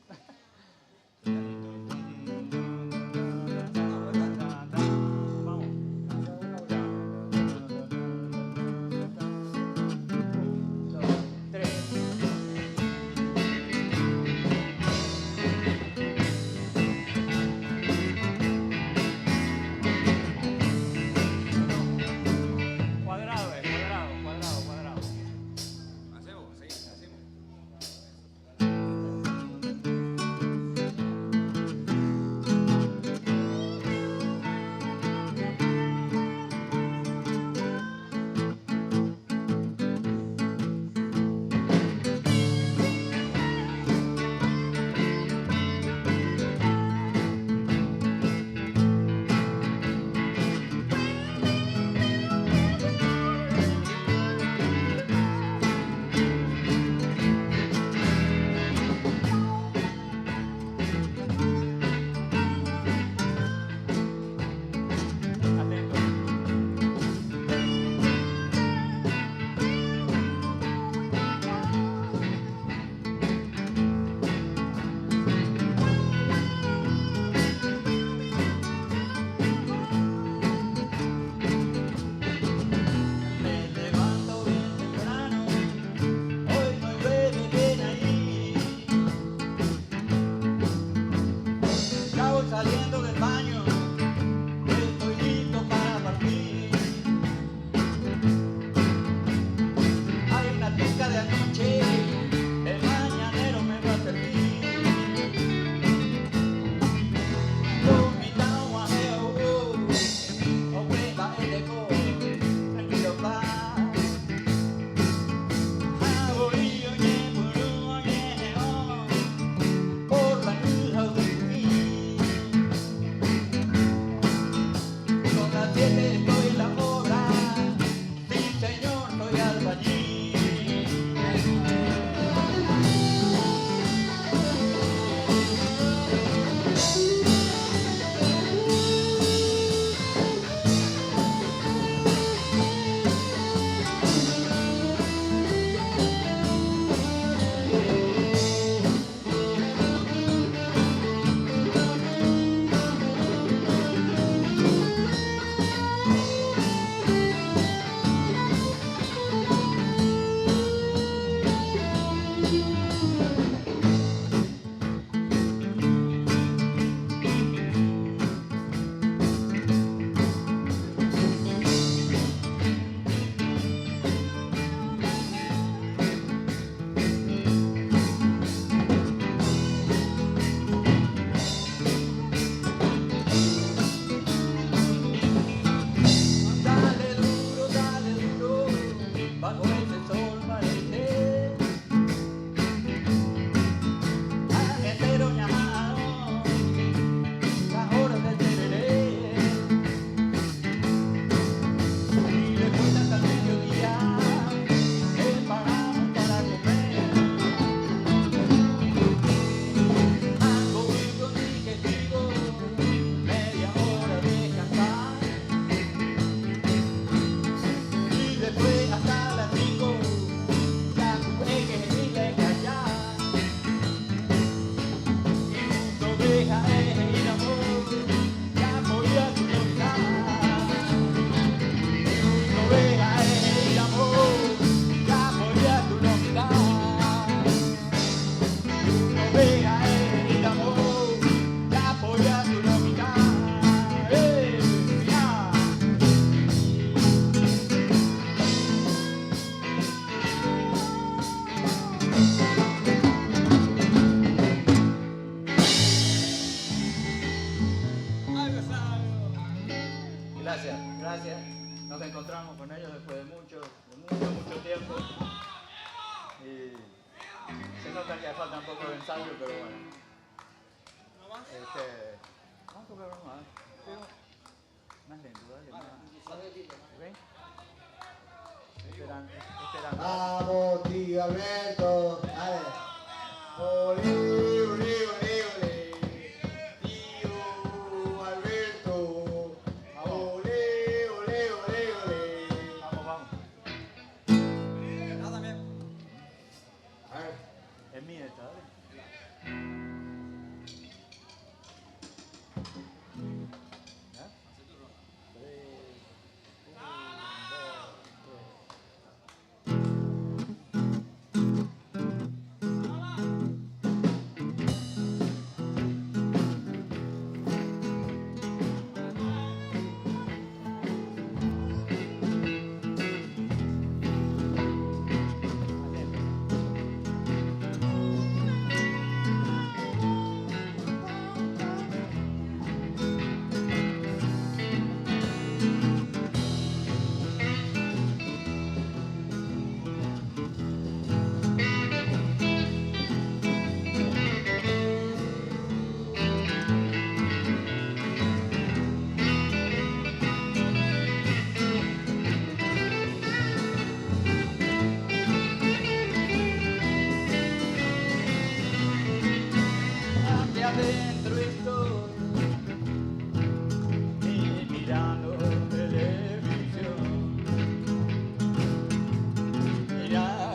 Vamos, tío Alberto. Dale. Olé, olé, olé, olé. Tío Alberto. Olé, olé, olé, olé. Vamos, vamos. Nada, está, dale. ¿Ya? 「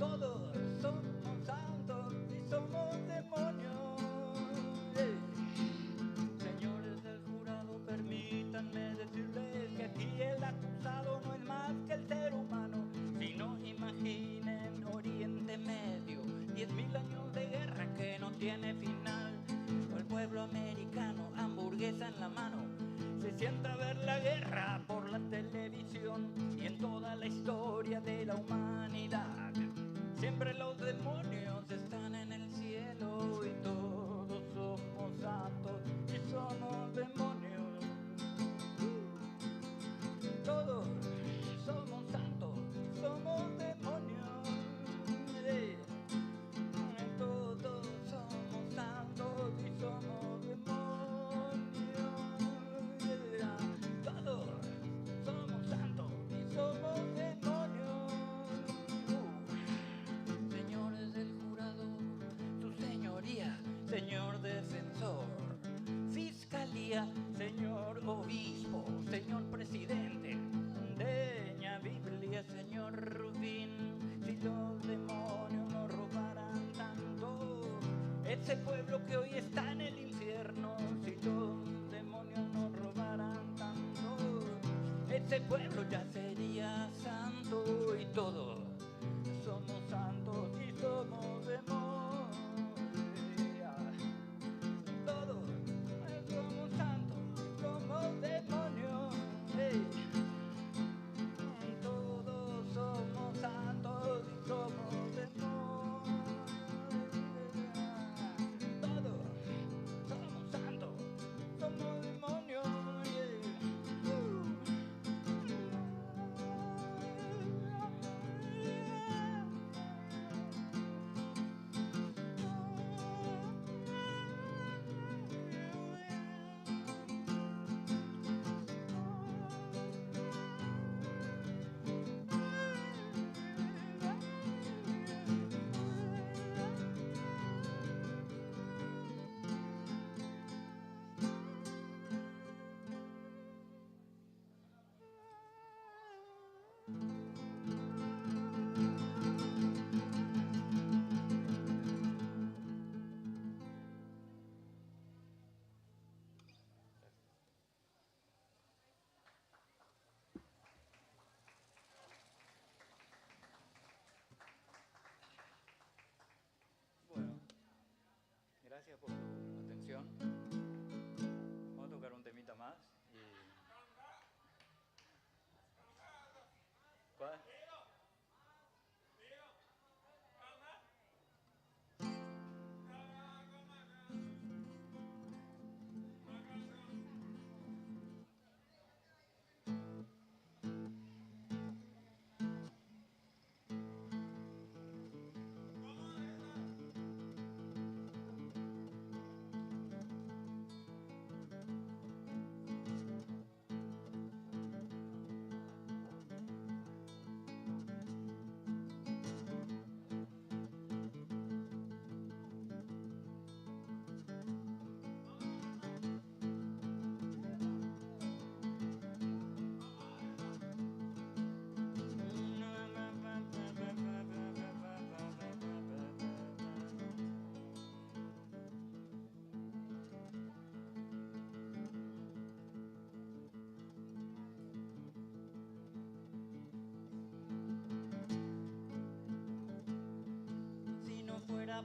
todos somos santos y somos demonios. Señores del jurado, permítanme decirles que aquí el acusado no es más que el ser humano. Si no, imaginen Oriente Medio, 10.000 años de guerra que no tiene final. O el pueblo americano, hamburguesa en la mano, se sienta a ver la guerra por la televisión. Y en toda la historia de la humanidad, siempre los demonios están en el cielo y todos somos santos y somos demonios. Todos somos santos, somos demonios. Todos somos santos y somos demonios. Todos somos santos y somos demonios. Señores del jurado, su señoría, señor defensor, fiscalía, señor obispo, señor presidente, deña Biblia, señor Rubín. Si los demonios no robaran tanto, ese pueblo que hoy está en el infierno. Si los demonios no robaran tanto, ese pueblo ya sería santo. Y todos somos santos y somos demonios. Todos somos santos, somos demonios. Todos somos santos y somos demonios. Todos somos santos, somos demonios. Bueno, gracias por su atención. Vamos a tocar un temita más. ¿Cuál?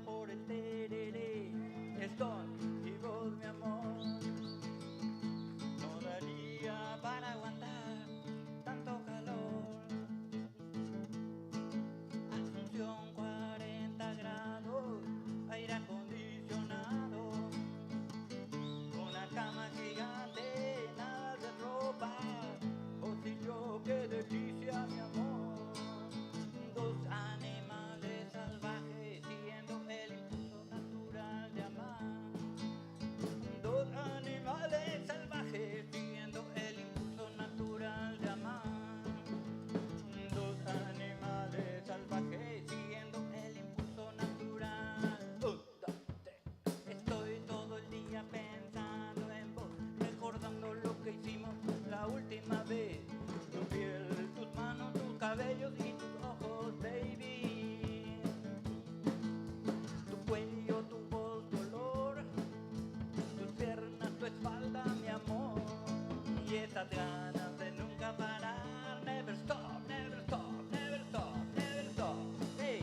Por el tereré, Stone y vos, mi amor, no daría para aguantar tanto calor. Asunción 40 grados, aire acondicionado, una cama gigante, nada de ropa, bolsillo que deslicia, mi amor. Dos animales salvajes siguiendo el impulso natural. esas ganas de nunca parar. Never stop, never stop, never stop, never stop. Hey.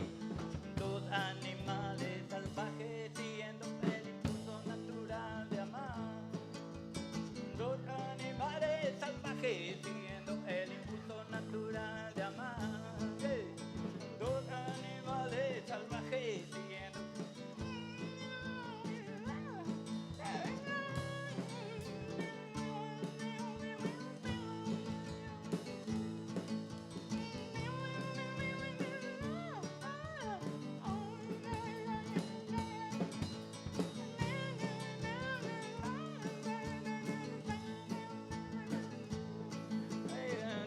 Dos animales salvajes siguiendo el impulso natural de amar. Dos animales salvajes siguiendo el impulso natural de amar. Hey. Dos animales salvajes siguiendo.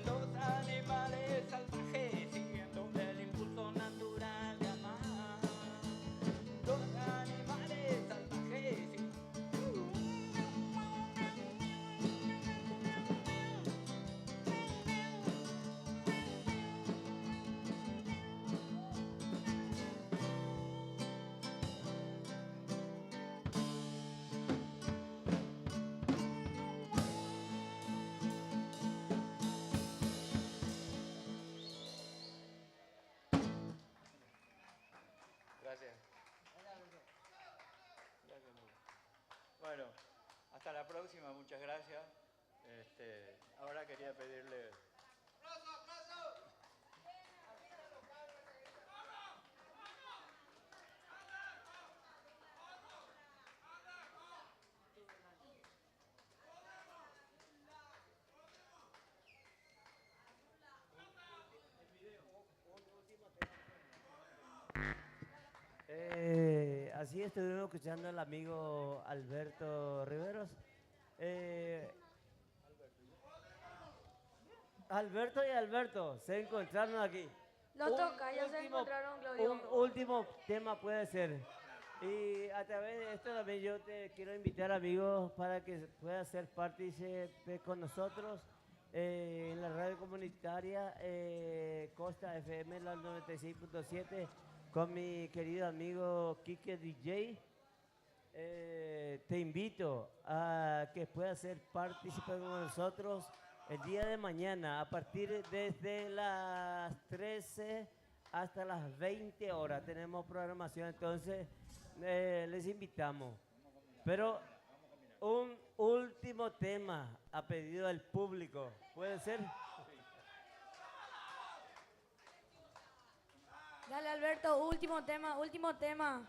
Dos animales salvajes siguiendo el impulso natural de amar. Dos animales salvajes. Gracias. Gracias, Luis. Bueno, hasta la próxima, muchas gracias. Ahora quería pedirle... Así estuvimos escuchando al amigo Alberto Riveros. Alberto y Alberto se encontraron aquí. Los toca, ya se encontraron, Claudio. Un último tema puede ser. Y a través de esto también yo te quiero invitar, amigos, para que puedas ser partícipe con nosotros en la radio comunitaria Costa FM, la 96.7, con mi querido amigo Quique DJ. Te invito a que puedas ser partícipe con nosotros el día de mañana, a partir desde las 13 hasta las 20 horas. Tenemos programación, entonces les invitamos. Pero un último tema a pedido del público, ¿puede ser? Dale, Alberto, último tema, último tema.